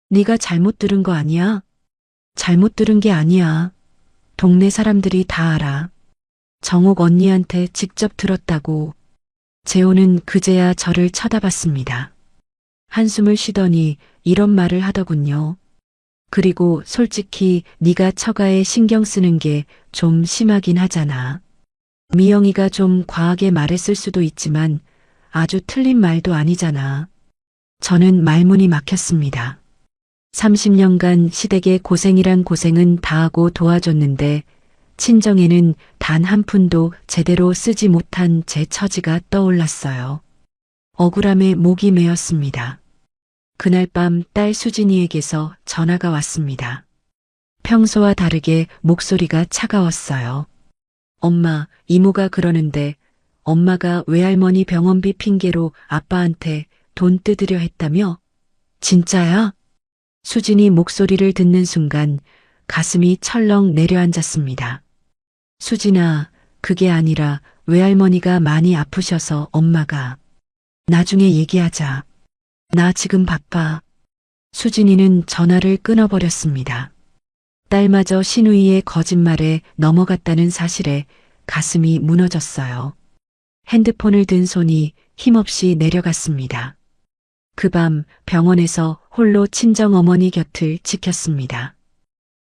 네가 잘못 들은 거 아니야? 잘못 들은 게 아니야. 동네 사람들이 다 알아. 정옥 언니한테 직접 들었다고. 재호는 그제야 저를 쳐다봤습니다. 한숨을 쉬더니 이런 말을 하더군요. 그리고 솔직히 네가 처가에 신경 쓰는 게 좀 심하긴 하잖아. 미영이가 좀 과하게 말했을 수도 있지만 아주 틀린 말도 아니잖아. 저는 말문이 막혔습니다. 30년간 시댁의 고생이란 고생은 다하고 도와줬는데 친정에는 단 한 푼도 제대로 쓰지 못한 제 처지가 떠올랐어요. 억울함에 목이 메었습니다. 그날 밤 딸 수진이에게서 전화가 왔습니다. 평소와 다르게 목소리가 차가웠어요. 엄마, 이모가 그러는데 엄마가 외할머니 병원비 핑계로 아빠한테 돈 뜯으려 했다며? 진짜야? 수진이 목소리를 듣는 순간 가슴이 철렁 내려앉았습니다. 수진아, 그게 아니라 외할머니가 많이 아프셔서 엄마가. 나중에 얘기하자. 나 지금 바빠. 수진이는 전화를 끊어버렸습니다. 딸마저 신우이의 거짓말에 넘어갔다는 사실에 가슴이 무너졌어요. 핸드폰을 든 손이 힘없이 내려갔습니다. 그 밤 병원에서 홀로 친정어머니 곁을 지켰습니다.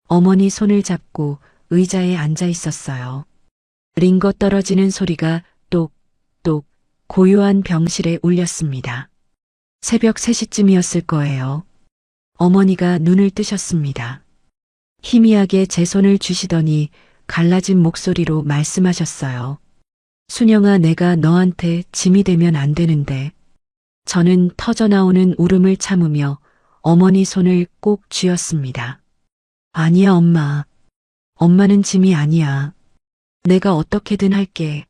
어머니 손을 잡고 의자에 앉아 있었어요. 링거 떨어지는 소리가 똑똑 고요한 병실에 울렸습니다. 새벽 3시쯤이었을 거예요. 어머니가 눈을 뜨셨습니다. 희미하게 제 손을 주시더니 갈라진 목소리로 말씀하셨어요. 순영아, 내가 너한테 짐이 되면 안 되는데. 저는 터져나오는 울음을 참으며 어머니 손을 꼭 쥐었습니다. 아니야, 엄마. 엄마는 짐이 아니야. 내가 어떻게든 할게.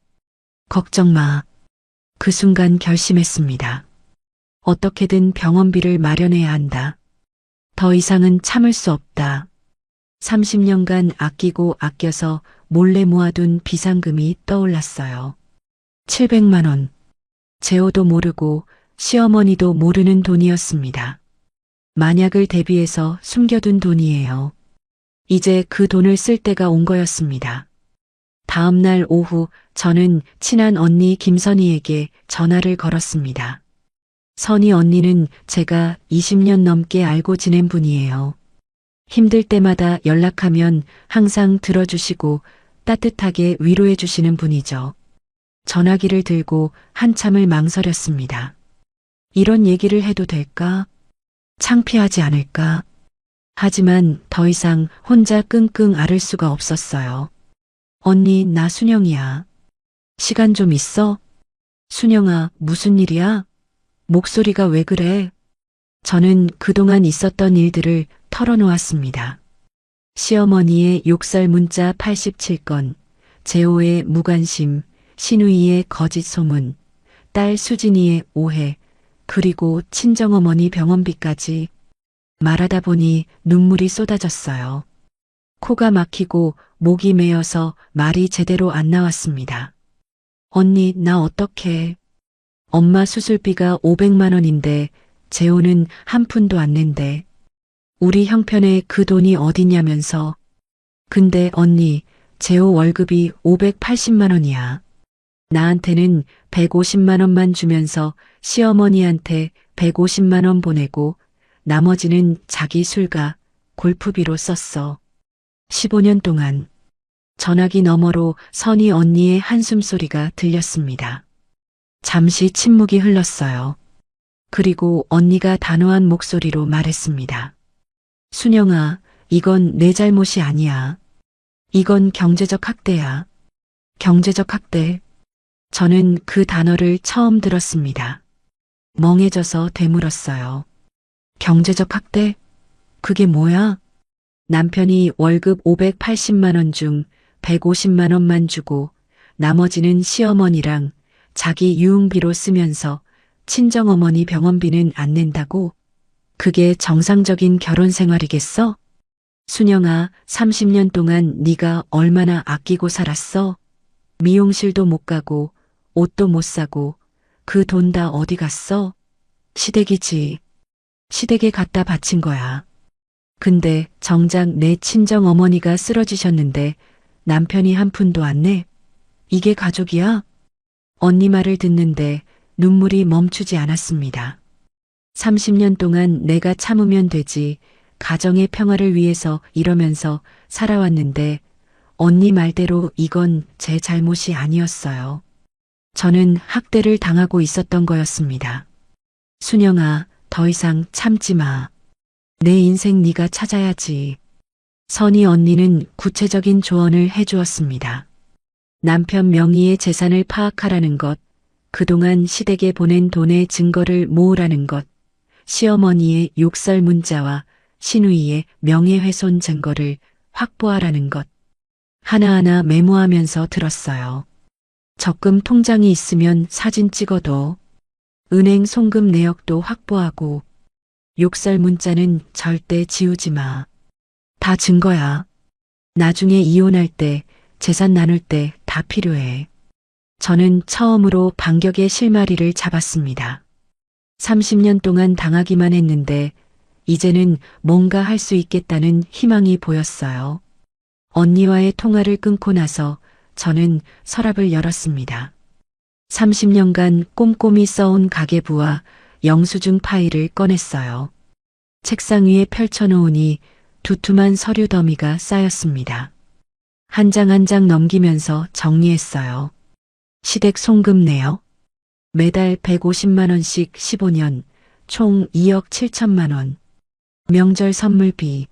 걱정 마. 그 순간 결심했습니다. 어떻게든 병원비를 마련해야 한다. 더 이상은 참을 수 없다. 30년간 아끼고 아껴서 몰래 모아둔 비상금이 떠올랐어요. 700만 원. 재호도 모르고 시어머니도 모르는 돈이었습니다. 만약을 대비해서 숨겨둔 돈이에요. 이제 그 돈을 쓸 때가 온 거였습니다. 다음 날 오후 저는 친한 언니 김선희에게 전화를 걸었습니다. 선희 언니는 제가 20년 넘게 알고 지낸 분이에요. 힘들 때마다 연락하면 항상 들어주시고 따뜻하게 위로해 주시는 분이죠. 전화기를 들고 한참을 망설였습니다. 이런 얘기를 해도 될까? 창피하지 않을까? 하지만 더 이상 혼자 끙끙 앓을 수가 없었어요. 언니, 나 순영이야. 시간 좀 있어? 순영아, 무슨 일이야? 목소리가 왜 그래? 저는 그동안 있었던 일들을 털어놓았습니다. 시어머니의 욕설 문자 87건, 재호의 무관심, 신우이의 거짓 소문, 딸 수진이의 오해, 그리고 친정어머니 병원비까지. 말하다 보니 눈물이 쏟아졌어요. 코가 막히고 목이 메어서 말이 제대로 안 나왔습니다. 언니, 나 어떡해. 엄마 수술비가 500만 원인데 재호는 한 푼도 안 낸대. 우리 형편에 그 돈이 어디냐면서. 근데 언니, 재호 월급이 580만 원이야. 나한테는 150만 원만 주면서 시어머니한테 150만 원 보내고 나머지는 자기 술과 골프비로 썼어. 15년 동안. 전화기 너머로 선희 언니의 한숨소리가 들렸습니다. 잠시 침묵이 흘렀어요. 그리고 언니가 단호한 목소리로 말했습니다. 순영아, 이건 내 잘못이 아니야. 이건 경제적 학대야. 경제적 학대. 저는 그 단어를 처음 들었습니다. 멍해져서 되물었어요. 경제적 학대? 그게 뭐야? 남편이 월급 580만 원 중 150만 원만 주고 나머지는 시어머니랑 자기 유흥비로 쓰면서 친정어머니 병원비는 안 낸다고? 그게 정상적인 결혼 생활이겠어? 순영아, 30년 동안 네가 얼마나 아끼고 살았어? 미용실도 못 가고 옷도 못 사고 그 돈 다 어디 갔어? 시댁이지. 시댁에 갖다 바친 거야. 근데 정작 내 친정 어머니가 쓰러지셨는데 남편이 한 푼도 안 내? 이게 가족이야? 언니 말을 듣는데 눈물이 멈추지 않았습니다. 30년 동안 내가 참으면 되지, 가정의 평화를 위해서 이러면서 살아왔는데 언니 말대로 이건 제 잘못이 아니었어요. 저는 학대를 당하고 있었던 거였습니다. 순영아, 더 이상 참지 마. 내 인생 네가 찾아야지. 선희 언니는 구체적인 조언을 해주었습니다. 남편 명의의 재산을 파악하라는 것, 그동안 시댁에 보낸 돈의 증거를 모으라는 것, 시어머니의 욕설 문자와 시누이의 명예훼손 증거를 확보하라는 것, 하나하나 메모하면서 들었어요. 적금 통장이 있으면 사진 찍어도, 은행 송금 내역도 확보하고, 욕설 문자는 절대 지우지 마. 다 증거야. 나중에 이혼할 때, 재산 나눌 때 다 필요해. 저는 처음으로 반격의 실마리를 잡았습니다. 30년 동안 당하기만 했는데 이제는 뭔가 할 수 있겠다는 희망이 보였어요. 언니와의 통화를 끊고 나서 저는 서랍을 열었습니다. 30년간 꼼꼼히 써온 가계부와 영수증 파일을 꺼냈어요. 책상 위에 펼쳐놓으니 두툼한 서류 더미가 쌓였습니다. 한 장 한 장 넘기면서 정리했어요. 시댁 송금 내역, 매달 150만 원씩 15년, 총 2억 7천만 원. 명절 선물비,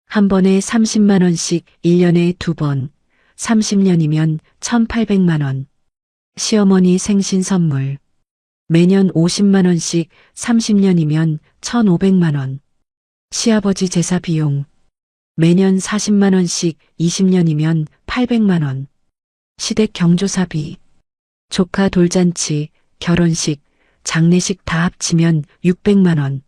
한 번에 30만 원씩 1년에 2번, 30년이면 1,800만 원. 시어머니 생신 선물, 매년 50만 원씩 30년이면 1,500만 원. 시아버지 제사 비용, 매년 40만 원씩 20년이면 800만 원. 시댁 경조사비, 조카 돌잔치, 결혼식, 장례식 다 합치면 600만 원.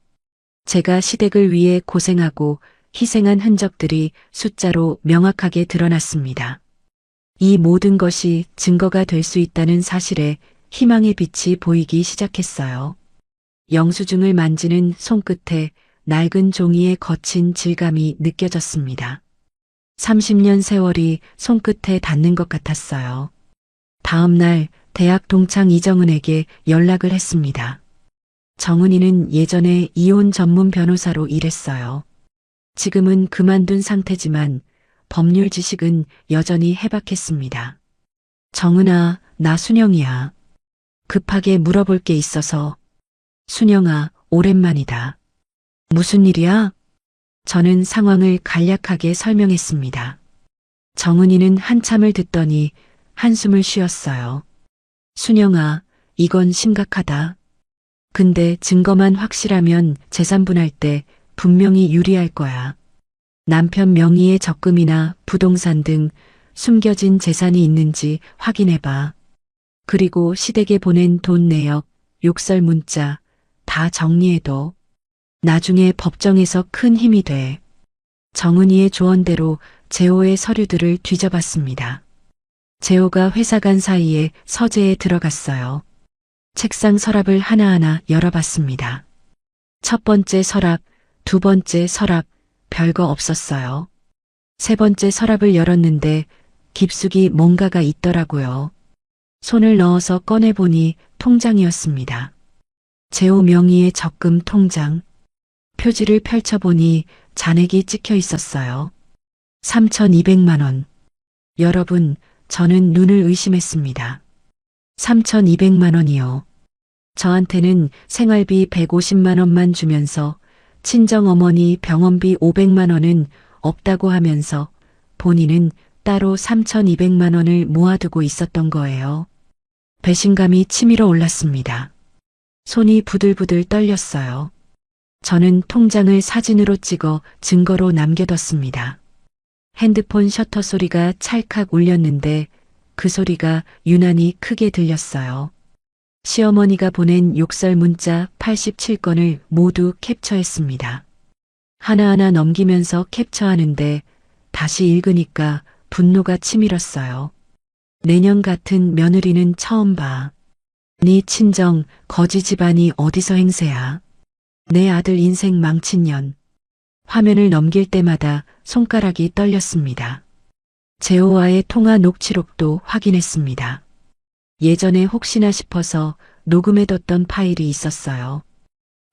제가 시댁을 위해 고생하고 희생한 흔적들이 숫자로 명확하게 드러났습니다. 이 모든 것이 증거가 될 수 있다는 사실에 희망의 빛이 보이기 시작했어요. 영수증을 만지는 손끝에 낡은 종이의 거친 질감이 느껴졌습니다. 30년 세월이 손끝에 닿는 것 같았어요. 다음 날 대학 동창 이정은에게 연락을 했습니다. 정은이는 예전에 이혼 전문 변호사로 일했어요. 지금은 그만둔 상태지만 법률 지식은 여전히 해박했습니다. 정은아, 나 순영이야. 급하게 물어볼 게 있어서. 순영아, 오랜만이다. 무슨 일이야? 저는 상황을 간략하게 설명했습니다. 정은이는 한참을 듣더니 한숨을 쉬었어요. 순영아, 이건 심각하다. 근데 증거만 확실하면 재산분할 때 분명히 유리할 거야. 남편 명의의 적금이나 부동산 등 숨겨진 재산이 있는지 확인해봐. 그리고 시댁에 보낸 돈 내역, 욕설 문자 다 정리해둬. 나중에 법정에서 큰 힘이 돼. 정은이의 조언대로 재호의 서류들을 뒤져봤습니다. 재호가 회사 간 사이에 서재에 들어갔어요. 책상 서랍을 하나하나 열어봤습니다. 첫 번째 서랍, 두 번째 서랍, 별거 없었어요. 세 번째 서랍을 열었는데 깊숙이 뭔가가 있더라고요. 손을 넣어서 꺼내보니 통장이었습니다. 재호 명의의 적금 통장. 표지를 펼쳐보니 잔액이 찍혀 있었어요. 3,200만 원. 여러분, 저는 눈을 의심했습니다. 3,200만 원이요. 저한테는 생활비 150만 원만 주면서 친정어머니 병원비 500만 원은 없다고 하면서 본인은 따로 3,200만 원을 모아두고 있었던 거예요. 배신감이 치밀어 올랐습니다. 손이 부들부들 떨렸어요. 저는 통장을 사진으로 찍어 증거로 남겨뒀습니다. 핸드폰 셔터 소리가 찰칵 울렸는데 그 소리가 유난히 크게 들렸어요. 시어머니가 보낸 욕설 문자 87건을 모두 캡처했습니다. 하나하나 넘기면서 캡처하는데 다시 읽으니까 분노가 치밀었어요. 내년 같은 며느리는 처음 봐. 네 친정 거지 집안이 어디서 행세야. 내 아들 인생 망친 년. 화면을 넘길 때마다 손가락이 떨렸습니다. 재호와의 통화 녹취록도 확인했습니다. 예전에 혹시나 싶어서 녹음해뒀던 파일이 있었어요.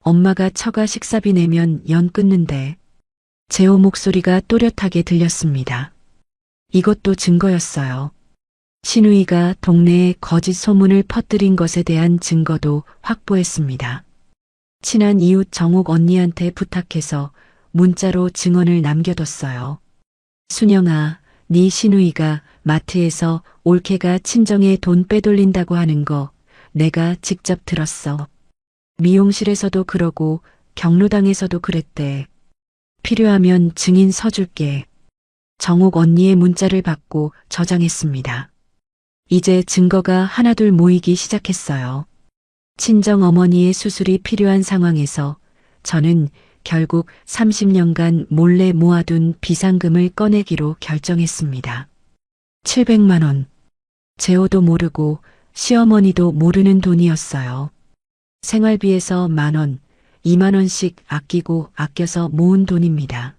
엄마가 처가 식사비 내면 연 끊는데. 재호 목소리가 또렷하게 들렸습니다. 이것도 증거였어요. 신우이가 동네에 거짓 소문을 퍼뜨린 것에 대한 증거도 확보했습니다. 친한 이웃 정옥 언니한테 부탁해서 문자로 증언을 남겨뒀어요. 순영아, 네 신우이가 마트에서 올케가 친정에 돈 빼돌린다고 하는 거 내가 직접 들었어. 미용실에서도 그러고 경로당에서도 그랬대. 필요하면 증인 서줄게. 정옥 언니의 문자를 받고 저장했습니다. 이제 증거가 하나둘 모이기 시작했어요. 친정 어머니의 수술이 필요한 상황에서 저는 결국 30년간 몰래 모아둔 비상금을 꺼내기로 결정했습니다. 700만 원. 재호도 모르고 시어머니도 모르는 돈이었어요. 생활비에서 10,000원, 20,000원씩 아끼고 아껴서 모은 돈입니다.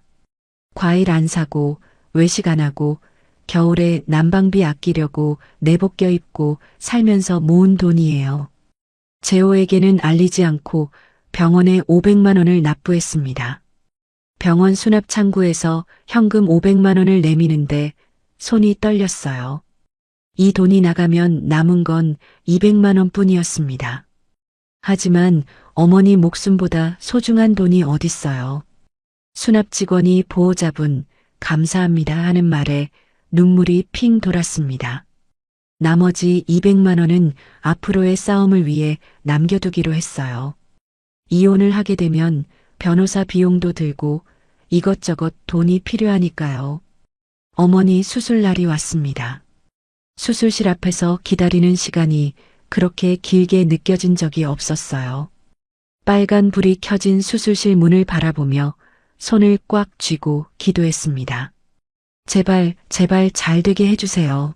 과일 안 사고 외식 안 하고 겨울에 난방비 아끼려고 내복 껴입고 살면서 모은 돈이에요. 재호에게는 알리지 않고 병원에 500만 원을 납부했습니다. 병원 수납 창구에서 현금 500만 원을 내미는데 손이 떨렸어요. 이 돈이 나가면 남은 건 200만 원뿐이었습니다. 하지만 어머니 목숨보다 소중한 돈이 어딨어요. 수납 직원이 보호자분 감사합니다 하는 말에 눈물이 핑 돌았습니다. 나머지 200만 원은 앞으로의 싸움을 위해 남겨두기로 했어요. 이혼을 하게 되면 변호사 비용도 들고 이것저것 돈이 필요하니까요. 어머니 수술 날이 왔습니다. 수술실 앞에서 기다리는 시간이 그렇게 길게 느껴진 적이 없었어요. 빨간 불이 켜진 수술실 문을 바라보며 손을 꽉 쥐고 기도했습니다. 제발, 제발 잘 되게 해주세요.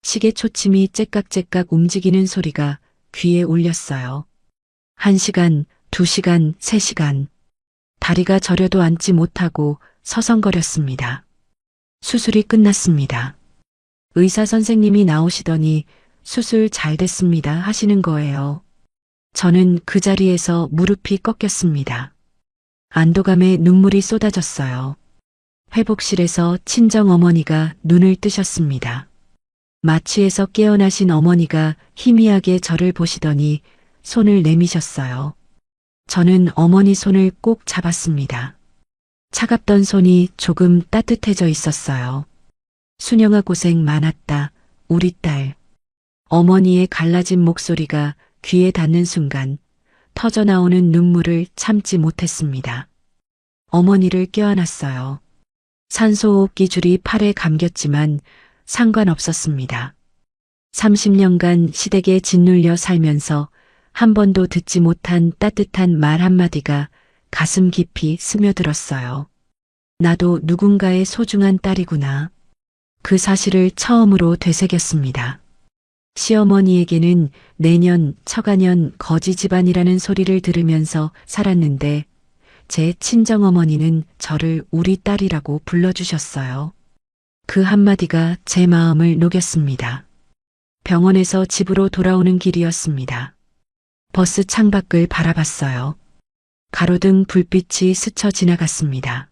시계 초침이 째깍째깍 움직이는 소리가 귀에 울렸어요. 1시간, 2시간, 3시간. 다리가 저려도 앉지 못하고 서성거렸습니다. 수술이 끝났습니다. 의사 선생님이 나오시더니 수술 잘 됐습니다 하시는 거예요. 저는 그 자리에서 무릎이 꺾였습니다. 안도감에 눈물이 쏟아졌어요. 회복실에서 친정어머니가 눈을 뜨셨습니다. 마취에서 깨어나신 어머니가 희미하게 저를 보시더니 손을 내미셨어요. 저는 어머니 손을 꼭 잡았습니다. 차갑던 손이 조금 따뜻해져 있었어요. 순영아 고생 많았다, 우리 딸. 어머니의 갈라진 목소리가 귀에 닿는 순간 터져나오는 눈물을 참지 못했습니다. 어머니를 껴안았어요. 산소호흡기 줄이 팔에 감겼지만 상관없었습니다. 30년간 시댁에 짓눌려 살면서 한 번도 듣지 못한 따뜻한 말 한마디가 가슴 깊이 스며들었어요. 나도 누군가의 소중한 딸이구나. 그 사실을 처음으로 되새겼습니다. 시어머니에게는 내년, 처가년, 거지 집안이라는 소리를 들으면서 살았는데 제 친정어머니는 저를 우리 딸이라고 불러주셨어요. 그 한마디가 제 마음을 녹였습니다. 병원에서 집으로 돌아오는 길이었습니다. 버스 창밖을 바라봤어요. 가로등 불빛이 스쳐 지나갔습니다.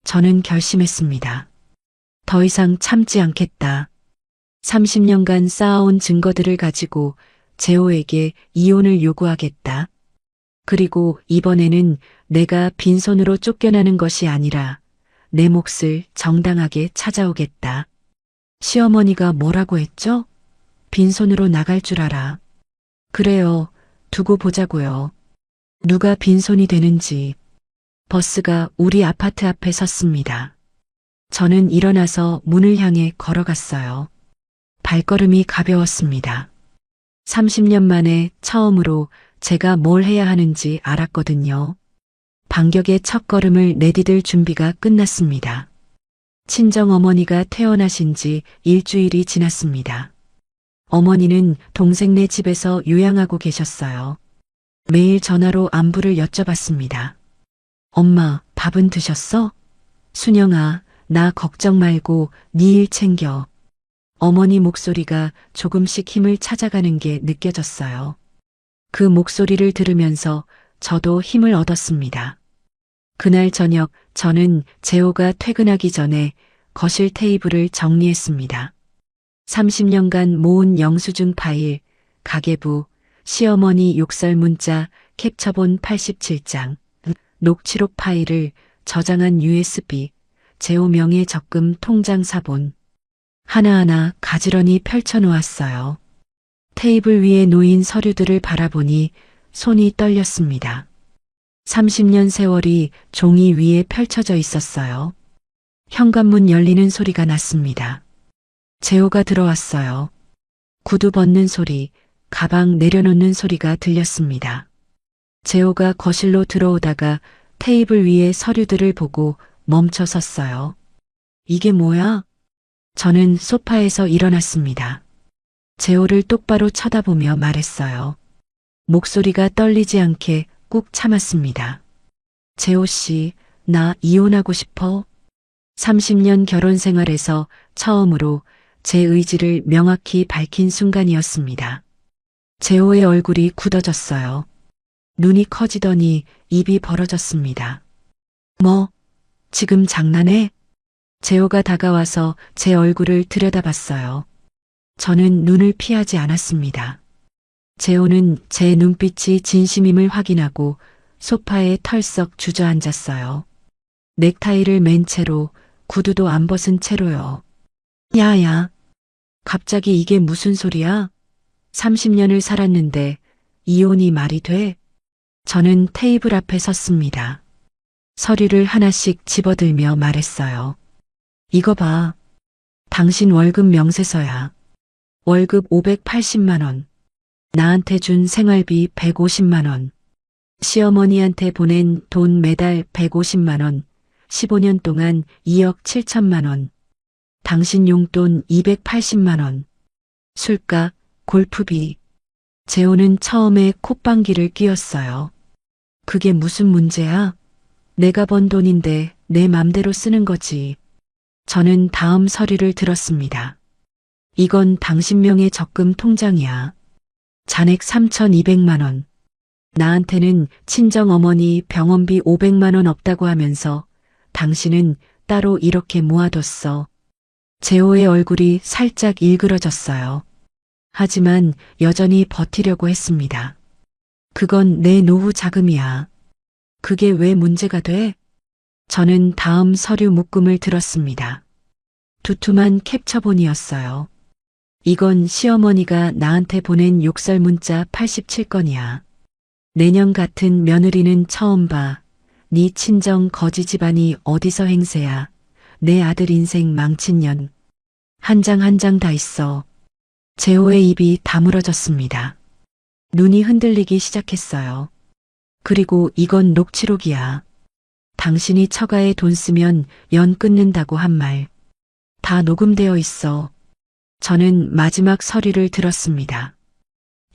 저는 결심했습니다. 더 이상 참지 않겠다. 30년간 쌓아온 증거들을 가지고 재호에게 이혼을 요구하겠다. 그리고 이번에는 내가 빈손으로 쫓겨나는 것이 아니라 내 몫을 정당하게 찾아오겠다. 시어머니가 뭐라고 했죠? 빈손으로 나갈 줄 알아. 그래요. 두고 보자고요. 누가 빈손이 되는지. 버스가 우리 아파트 앞에 섰습니다. 저는 일어나서 문을 향해 걸어갔어요. 발걸음이 가벼웠습니다. 30년 만에 처음으로 제가 뭘 해야 하는지 알았거든요. 반격의 첫걸음을 내디딜 준비가 끝났습니다. 친정어머니가 퇴원하신 지 일주일이 지났습니다. 어머니는 동생네 집에서 요양하고 계셨어요. 매일 전화로 안부를 여쭤봤습니다. 엄마, 밥은 드셨어? 순영아, 나 걱정 말고 네 일 챙겨. 어머니 목소리가 조금씩 힘을 찾아가는 게 느껴졌어요. 그 목소리를 들으면서 저도 힘을 얻었습니다. 그날 저녁 저는 재호가 퇴근하기 전에 거실 테이블을 정리했습니다. 30년간 모은 영수증 파일, 가계부, 시어머니 욕설 문자, 캡처본 87장, 녹취록 파일을 저장한 USB, 재호 명의 적금 통장 사본, 하나하나 가지런히 펼쳐놓았어요. 테이블 위에 놓인 서류들을 바라보니 손이 떨렸습니다. 30년 세월이 종이 위에 펼쳐져 있었어요. 현관문 열리는 소리가 났습니다. 재호가 들어왔어요. 구두 벗는 소리, 가방 내려놓는 소리가 들렸습니다. 재호가 거실로 들어오다가 테이블 위에 서류들을 보고 멈춰 섰어요. 이게 뭐야? 저는 소파에서 일어났습니다. 재호를 똑바로 쳐다보며 말했어요. 목소리가 떨리지 않게 꾹 참았습니다. 재호 씨, 나 이혼하고 싶어. 30년 결혼 생활에서 처음으로 제 의지를 명확히 밝힌 순간이었습니다. 재호의 얼굴이 굳어졌어요. 눈이 커지더니 입이 벌어졌습니다. 뭐, 지금 장난해? 재호가 다가와서 제 얼굴을 들여다봤어요. 저는 눈을 피하지 않았습니다. 재호는 제 눈빛이 진심임을 확인하고 소파에 털썩 주저앉았어요. 넥타이를 맨 채로 구두도 안 벗은 채로요. 야야, 갑자기 이게 무슨 소리야? 30년을 살았는데 이혼이 말이 돼? 저는 테이블 앞에 섰습니다. 서류를 하나씩 집어들며 말했어요. 이거 봐. 당신 월급 명세서야. 월급 580만 원. 나한테 준 생활비 150만 원. 시어머니한테 보낸 돈 매달 150만 원. 15년 동안 2억 7천만 원. 당신 용돈 280만 원. 술값, 골프비. 재호는 처음에 콧방귀를 뀌었어요. 그게 무슨 문제야? 내가 번 돈인데 내 맘대로 쓰는 거지. 저는 다음 서류를 들었습니다. 이건 당신 명의 적금 통장이야. 잔액 3,200만 원. 나한테는 친정어머니 병원비 500만 원 없다고 하면서 당신은 따로 이렇게 모아뒀어. 재호의 얼굴이 살짝 일그러졌어요. 하지만 여전히 버티려고 했습니다. 그건 내 노후 자금이야. 그게 왜 문제가 돼? 저는 다음 서류 묶음을 들었습니다. 두툼한 캡처본이었어요. 이건 시어머니가 나한테 보낸 욕설 문자 87건이야. 내년 같은 며느리는 처음 봐. 네 친정 거지 집안이 어디서 행세야. 내 아들 인생 망친 년. 한 장 한 장 다 있어. 재호의 입이 다물어졌습니다. 눈이 흔들리기 시작했어요. 그리고 이건 녹취록이야. 당신이 처가에 돈 쓰면 연 끊는다고 한 말. 다 녹음되어 있어. 저는 마지막 서류를 들었습니다.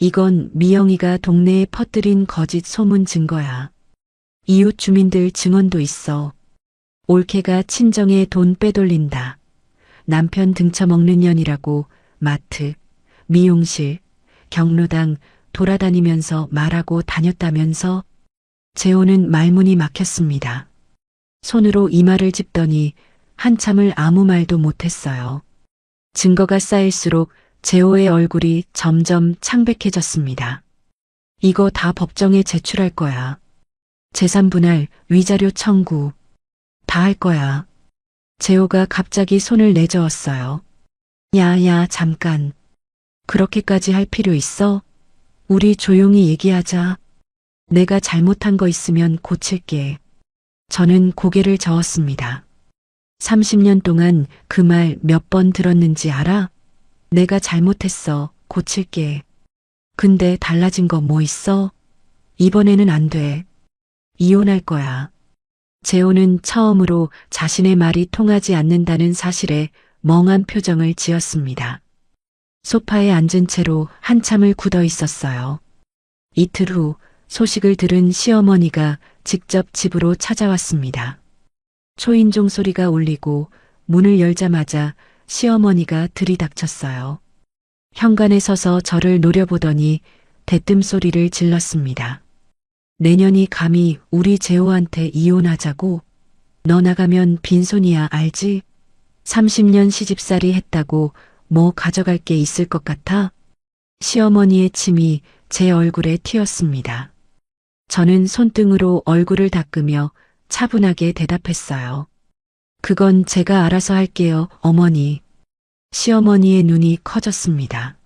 이건 미영이가 동네에 퍼뜨린 거짓 소문 증거야. 이웃 주민들 증언도 있어. 올케가 친정에 돈 빼돌린다. 남편 등쳐먹는 년이라고 마트, 미용실, 경로당 돌아다니면서 말하고 다녔다면서. 재호는 말문이 막혔습니다. 손으로 이마를 짚더니 한참을 아무 말도 못했어요. 증거가 쌓일수록 재호의 얼굴이 점점 창백해졌습니다. 이거 다 법정에 제출할 거야. 재산 분할, 위자료 청구. 다 할 거야. 재호가 갑자기 손을 내저었어요. 야야, 잠깐. 그렇게까지 할 필요 있어? 우리 조용히 얘기하자. 내가 잘못한 거 있으면 고칠게. 저는 고개를 저었습니다. 30년 동안 그 말 몇 번 들었는지 알아? 내가 잘못했어. 고칠게. 근데 달라진 거 뭐 있어? 이번에는 안 돼. 이혼할 거야. 재호는 처음으로 자신의 말이 통하지 않는다는 사실에 멍한 표정을 지었습니다. 소파에 앉은 채로 한참을 굳어 있었어요. 이틀 후 소식을 들은 시어머니가 직접 집으로 찾아왔습니다. 초인종 소리가 울리고 문을 열자마자 시어머니가 들이닥쳤어요. 현관에 서서 저를 노려보더니 대뜸 소리를 질렀습니다. 내년이 감히 우리 재호한테 이혼하자고? 너 나가면 빈손이야, 알지? 30년 시집살이 했다고 뭐 가져갈 게 있을 것 같아? 시어머니의 침이 제 얼굴에 튀었습니다. 저는 손등으로 얼굴을 닦으며 차분하게 대답했어요. 그건 제가 알아서 할게요, 어머니. 시어머니의 눈이 커졌습니다.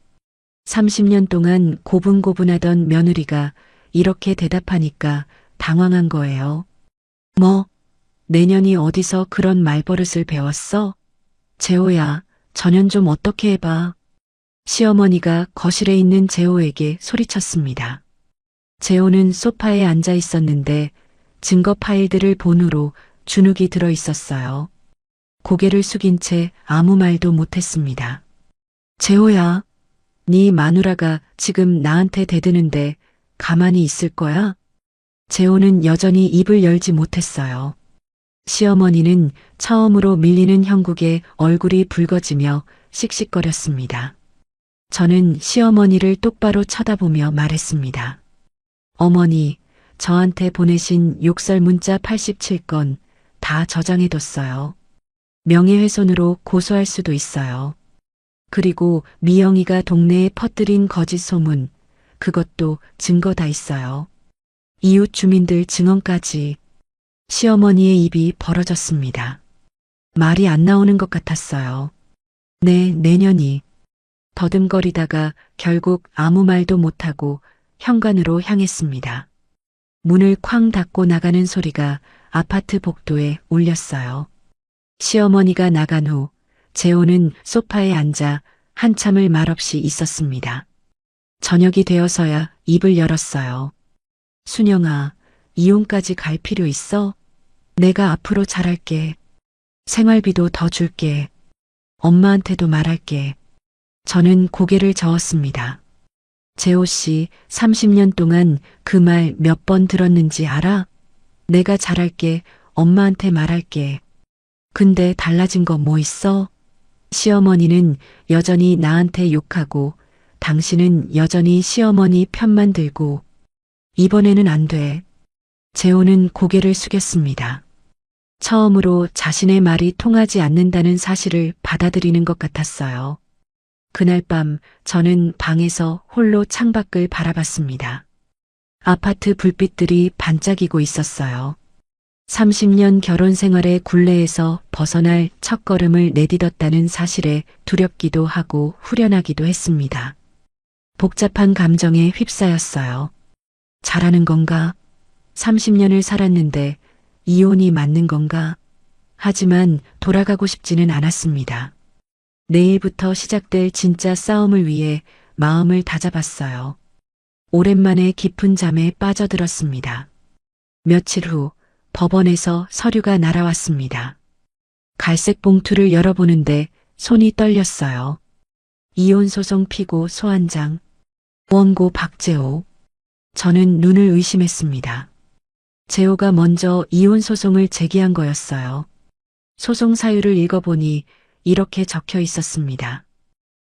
30년 동안 고분고분하던 며느리가 이렇게 대답하니까 당황한 거예요. 뭐, 내년이 어디서 그런 말버릇을 배웠어? 재호야, 전현 좀 어떻게 해봐. 시어머니가 거실에 있는 재호에게 소리쳤습니다. 재호는 소파에 앉아 있었는데 증거 파일들을 본으로 주눅이 들어 있었어요. 고개를 숙인 채 아무 말도 못했습니다. 재호야, 네 마누라가 지금 나한테 대드는데 가만히 있을 거야? 재호는 여전히 입을 열지 못했어요. 시어머니는 처음으로 밀리는 형국에 얼굴이 붉어지며 씩씩거렸습니다. 저는 시어머니를 똑바로 쳐다보며 말했습니다. 어머니, 저한테 보내신 욕설 문자 87건 다 저장해뒀어요. 명예훼손으로 고소할 수도 있어요. 그리고 미영이가 동네에 퍼뜨린 거짓 소문, 그것도 증거 다 있어요. 이웃 주민들 증언까지. 시어머니의 입이 벌어졌습니다. 말이 안 나오는 것 같았어요. 네, 내년이. 더듬거리다가 결국 아무 말도 못하고 현관으로 향했습니다. 문을 쾅 닫고 나가는 소리가 아파트 복도에 울렸어요. 시어머니가 나간 후 재호는 소파에 앉아 한참을 말없이 있었습니다. 저녁이 되어서야 입을 열었어요. 순영아, 이혼까지 갈 필요 있어? 내가 앞으로 잘할게. 생활비도 더 줄게. 엄마한테도 말할게. 저는 고개를 저었습니다. 재호 씨, 30년 동안 그 말 몇 번 들었는지 알아? 내가 잘할게. 엄마한테 말할게. 근데 달라진 거 뭐 있어? 시어머니는 여전히 나한테 욕하고 당신은 여전히 시어머니 편만 들고 이번에는 안 돼. 재호는 고개를 숙였습니다. 처음으로 자신의 말이 통하지 않는다는 사실을 받아들이는 것 같았어요. 그날 밤 저는 방에서 홀로 창밖을 바라봤습니다. 아파트 불빛들이 반짝이고 있었어요. 30년 결혼 생활의 굴레에서 벗어날 첫걸음을 내딛었다는 사실에 두렵기도 하고 후련하기도 했습니다. 복잡한 감정에 휩싸였어요. 잘하는 건가? 30년을 살았는데 이혼이 맞는 건가? 하지만 돌아가고 싶지는 않았습니다. 내일부터 시작될 진짜 싸움을 위해 마음을 다잡았어요. 오랜만에 깊은 잠에 빠져들었습니다. 며칠 후 법원에서 서류가 날아왔습니다. 갈색 봉투를 열어보는데 손이 떨렸어요. 이혼 소송 피고 소환장. 원고 박재호. 저는 눈을 의심했습니다. 재호가 먼저 이혼 소송을 제기한 거였어요. 소송 사유를 읽어보니 이렇게 적혀 있었습니다.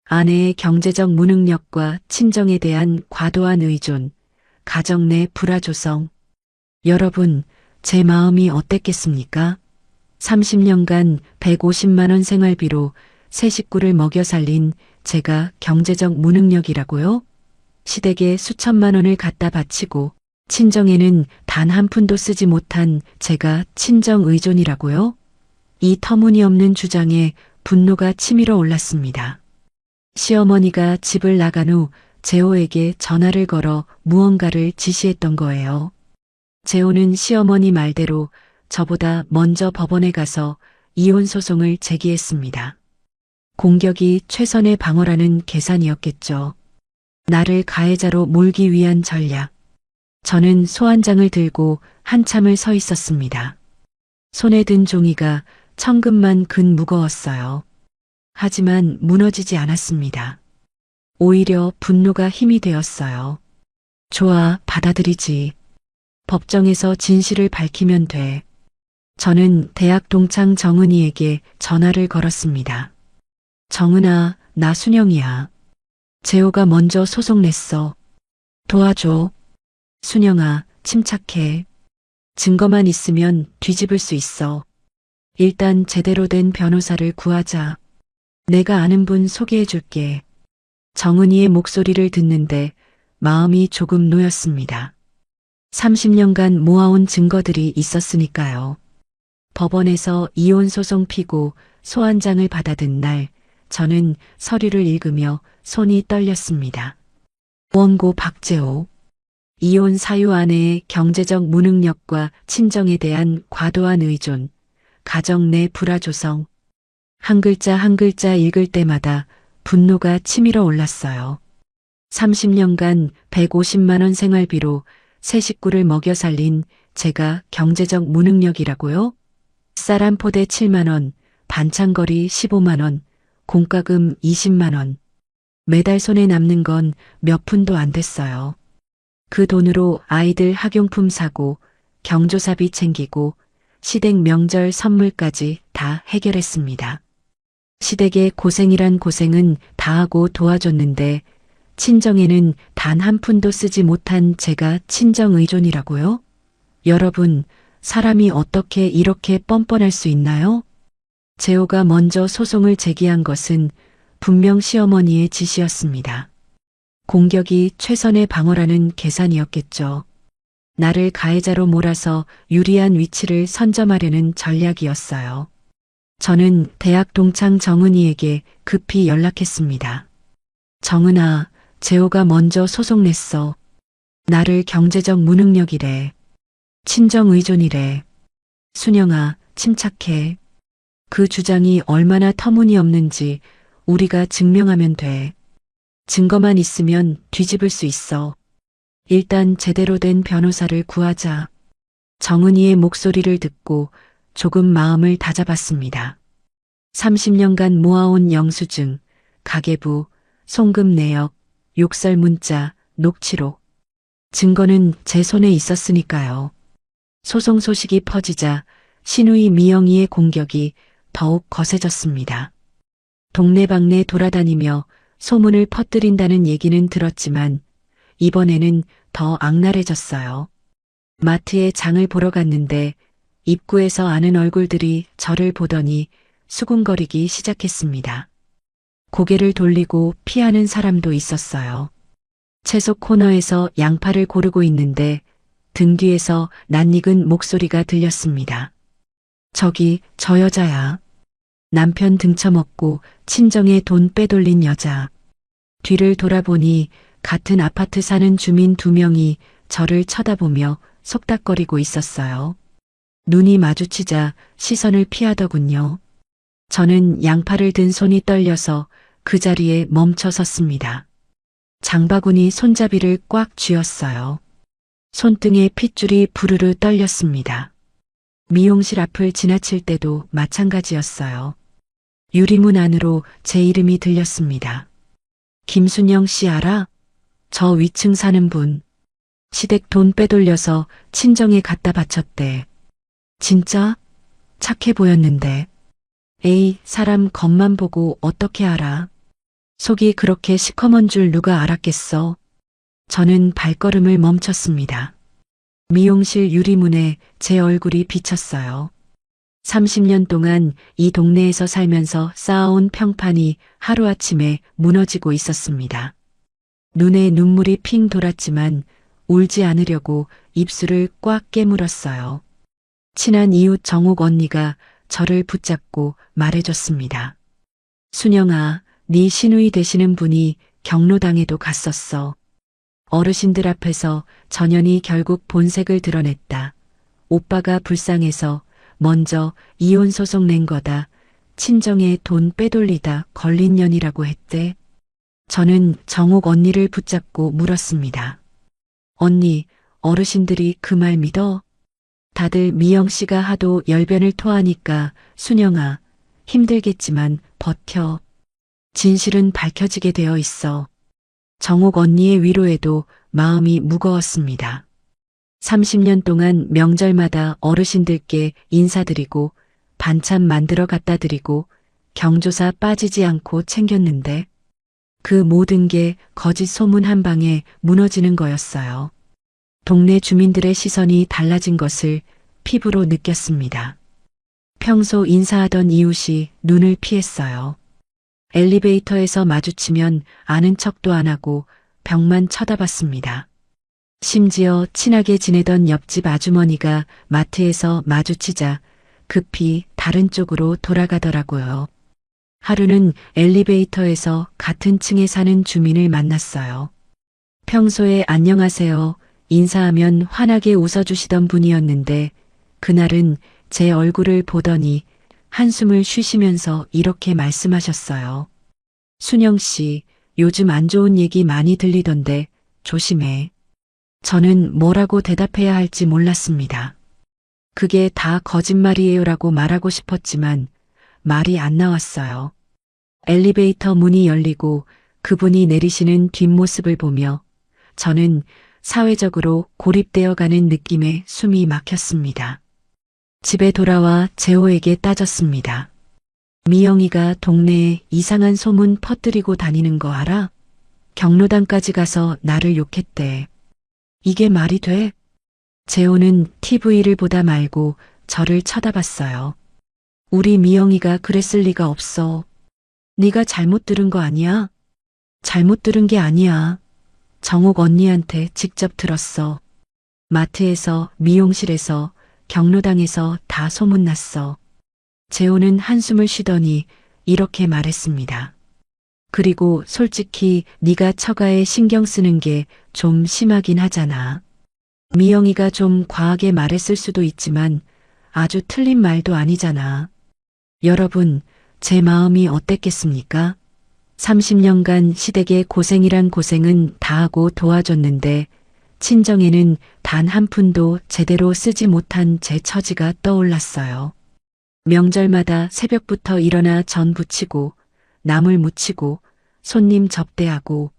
아내의 경제적 무능력과 친정에 대한 과도한 의존, 가정 내 불화 조성. 여러분, 제 마음이 어땠겠습니까? 30년간 150만 원 생활비로 세 식구를 먹여 살린 제가 경제적 무능력이라고요? 시댁에 수천만 원을 갖다 바치고 친정에는 단 한 푼도 쓰지 못한 제가 친정 의존이라고요? 이 터무니없는 주장에 분노가 치밀어 올랐습니다. 시어머니가 집을 나간 후 재호에게 전화를 걸어 무언가를 지시했던 거예요. 재호는 시어머니 말대로 저보다 먼저 법원에 가서 이혼 소송을 제기했습니다. 공격이 최선의 방어라는 계산이었겠죠. 나를 가해자로 몰기 위한 전략. 저는 소환장을 들고 한참을 서 있었습니다. 손에 든 종이가 천근만 근 무거웠어요. 하지만 무너지지 않았습니다. 오히려 분노가 힘이 되었어요. 좋아, 받아들이지. 법정에서 진실을 밝히면 돼. 저는 대학 동창 정은이에게 전화를 걸었습니다. 정은아, 나 순영이야. 재호가 먼저 소송 냈어. 도와줘. 순영아, 침착해. 증거만 있으면 뒤집을 수 있어. 일단 제대로 된 변호사를 구하자. 내가 아는 분 소개해 줄게. 정은이의 목소리를 듣는데 마음이 조금 놓였습니다. 30년간 모아온 증거들이 있었으니까요. 법원에서 이혼 소송 피고 소환장을 받아든 날, 저는 서류를 읽으며 손이 떨렸습니다. 원고 박재호. 이혼 사유 아내의 경제적 무능력과 친정에 대한 과도한 의존, 가정 내 불화 조성. 한 글자 한 글자 읽을 때마다 분노가 치밀어 올랐어요. 30년간 150만 원 생활비로 세 식구를 먹여 살린 제가 경제적 무능력이라고요? 쌀 한 포대 7만 원, 반찬거리 15만 원, 공과금 20만 원. 매달 손에 남는 건 몇 푼도 안 됐어요. 그 돈으로 아이들 학용품 사고, 경조사비 챙기고, 시댁 명절 선물까지 다 해결했습니다. 시댁의 고생이란 고생은 다 하고 도와줬는데, 친정에는 단 한 푼도 쓰지 못한 제가 친정 의존이라고요? 여러분, 사람이 어떻게 이렇게 뻔뻔할 수 있나요? 재호가 먼저 소송을 제기한 것은 분명 시어머니의 지시였습니다. 공격이 최선의 방어라는 계산이었겠죠. 나를 가해자로 몰아서 유리한 위치를 선점하려는 전략이었어요. 저는 대학 동창 정은이에게 급히 연락했습니다. 정은아, 재호가 먼저 소송 냈어. 나를 경제적 무능력이래. 친정 의존이래. 순영아, 침착해. 그 주장이 얼마나 터무니없는지 우리가 증명하면 돼. 증거만 있으면 뒤집을 수 있어. 일단 제대로 된 변호사를 구하자. 정은이의 목소리를 듣고 조금 마음을 다잡았습니다. 30년간 모아온 영수증, 가계부, 송금 내역, 욕설 문자, 녹취록. 증거는 제 손에 있었으니까요. 소송 소식이 퍼지자 시누이 미영이의 공격이 더욱 거세졌습니다. 동네방네 돌아다니며 소문을 퍼뜨린다는 얘기는 들었지만 이번에는 더 악랄해졌어요. 마트에 장을 보러 갔는데 입구에서 아는 얼굴들이 저를 보더니 수군거리기 시작했습니다. 고개를 돌리고 피하는 사람도 있었어요. 채소 코너에서 양파를 고르고 있는데 등 뒤에서 낯익은 목소리가 들렸습니다. 저기 저 여자야. 남편 등쳐먹고 친정에 돈 빼돌린 여자. 뒤를 돌아보니 같은 아파트 사는 주민 2명이 저를 쳐다보며 속닥거리고 있었어요. 눈이 마주치자 시선을 피하더군요. 저는 양파를 든 손이 떨려서 그 자리에 멈춰 섰습니다. 장바구니 손잡이를 꽉 쥐었어요. 손등에 핏줄이 부르르 떨렸습니다. 미용실 앞을 지나칠 때도 마찬가지였어요. 유리문 안으로 제 이름이 들렸습니다. 김순영 씨 알아? 저 위층 사는 분. 시댁 돈 빼돌려서 친정에 갖다 바쳤대. 진짜? 착해 보였는데. 에이, 사람 겉만 보고 어떻게 알아? 속이 그렇게 시커먼 줄 누가 알았겠어. 저는 발걸음을 멈췄습니다. 미용실 유리문에 제 얼굴이 비쳤어요. 30년 동안 이 동네에서 살면서 쌓아온 평판이 하루아침에 무너지고 있었습니다. 눈에 눈물이 핑 돌았지만 울지 않으려고 입술을 꽉 깨물었어요. 친한 이웃 정옥 언니가 저를 붙잡고 말해줬습니다. 순영아, 네 시누이 되시는 분이 경로당에도 갔었어. 어르신들 앞에서 전현이 결국 본색을 드러냈다. 오빠가 불쌍해서 먼저 이혼 소송 낸 거다. 친정에 돈 빼돌리다 걸린 년이라고 했대. 저는 정옥 언니를 붙잡고 물었습니다. 언니, 어르신들이 그 말 믿어? 다들 미영 씨가 하도 열변을 토하니까 순영아, 힘들겠지만 버텨. 진실은 밝혀지게 되어 있어. 정옥 언니의 위로에도 마음이 무거웠습니다. 30년 동안 명절마다 어르신들께 인사드리고 반찬 만들어 갖다 드리고 경조사 빠지지 않고 챙겼는데 그 모든 게 거짓 소문 한 방에 무너지는 거였어요. 동네 주민들의 시선이 달라진 것을 피부로 느꼈습니다. 평소 인사하던 이웃이 눈을 피했어요. 엘리베이터에서 마주치면 아는 척도 안 하고 벽만 쳐다봤습니다. 심지어 친하게 지내던 옆집 아주머니가 마트에서 마주치자 급히 다른 쪽으로 돌아가더라고요. 하루는 엘리베이터에서 같은 층에 사는 주민을 만났어요. 평소에 안녕하세요, 인사하면 환하게 웃어주시던 분이었는데 그날은 제 얼굴을 보더니 한숨을 쉬시면서 이렇게 말씀하셨어요. 순영 씨, 요즘 안 좋은 얘기 많이 들리던데 조심해. 저는 뭐라고 대답해야 할지 몰랐습니다. 그게 다 거짓말이에요라고 말하고 싶었지만 말이 안 나왔어요. 엘리베이터 문이 열리고 그분이 내리시는 뒷모습을 보며 저는 사회적으로 고립되어 가는 느낌에 숨이 막혔습니다. 집에 돌아와 재호에게 따졌습니다. 미영이가 동네에 이상한 소문 퍼뜨리고 다니는 거 알아? 경로당까지 가서 나를 욕했대. 이게 말이 돼? 재호는 TV를 보다 말고 저를 쳐다봤어요. 우리 미영이가 그랬을 리가 없어. 네가 잘못 들은 거 아니야? 잘못 들은 게 아니야. 정옥 언니한테 직접 들었어. 마트에서, 미용실에서, 경로당에서 다 소문났어. 재호는 한숨을 쉬더니 이렇게 말했습니다. 그리고 솔직히 네가 처가에 신경 쓰는 게 좀 심하긴 하잖아. 미영이가 좀 과하게 말했을 수도 있지만 아주 틀린 말도 아니잖아. 여러분, 제 마음이 어땠겠습니까? 30년간 시댁의 고생이란 고생은 다하고 도와줬는데 친정에는 단 한 푼도 제대로 쓰지 못한 제 처지가 떠올랐어요. 명절마다 새벽부터 일어나 전 부치고 나물 무치고 손님 접대하고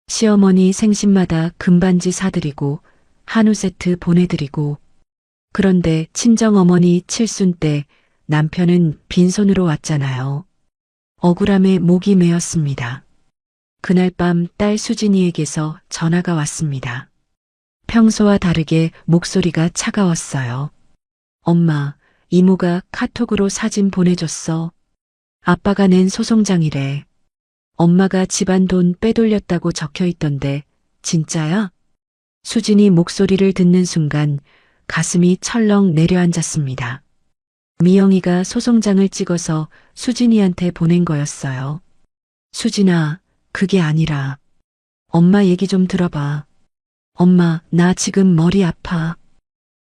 시어머니 생신마다 금반지 사드리고 한우 세트 보내드리고 그런데 친정어머니 칠순 때 남편은 빈손으로 왔잖아요. 억울함에 목이 메었습니다. 그날 밤 딸 수진이에게서 전화가 왔습니다. 평소와 다르게 목소리가 차가웠어요. 엄마, 이모가 카톡으로 사진 보내줬어. 아빠가 낸 소송장이래. 엄마가 집안 돈 빼돌렸다고 적혀 있던데 진짜야? 수진이 목소리를 듣는 순간 가슴이 철렁 내려앉았습니다. 미영이가 소송장을 찍어서 수진이한테 보낸 거였어요. 수진아, 그게 아니라 엄마 얘기 좀 들어봐. 엄마, 나 지금 머리 아파.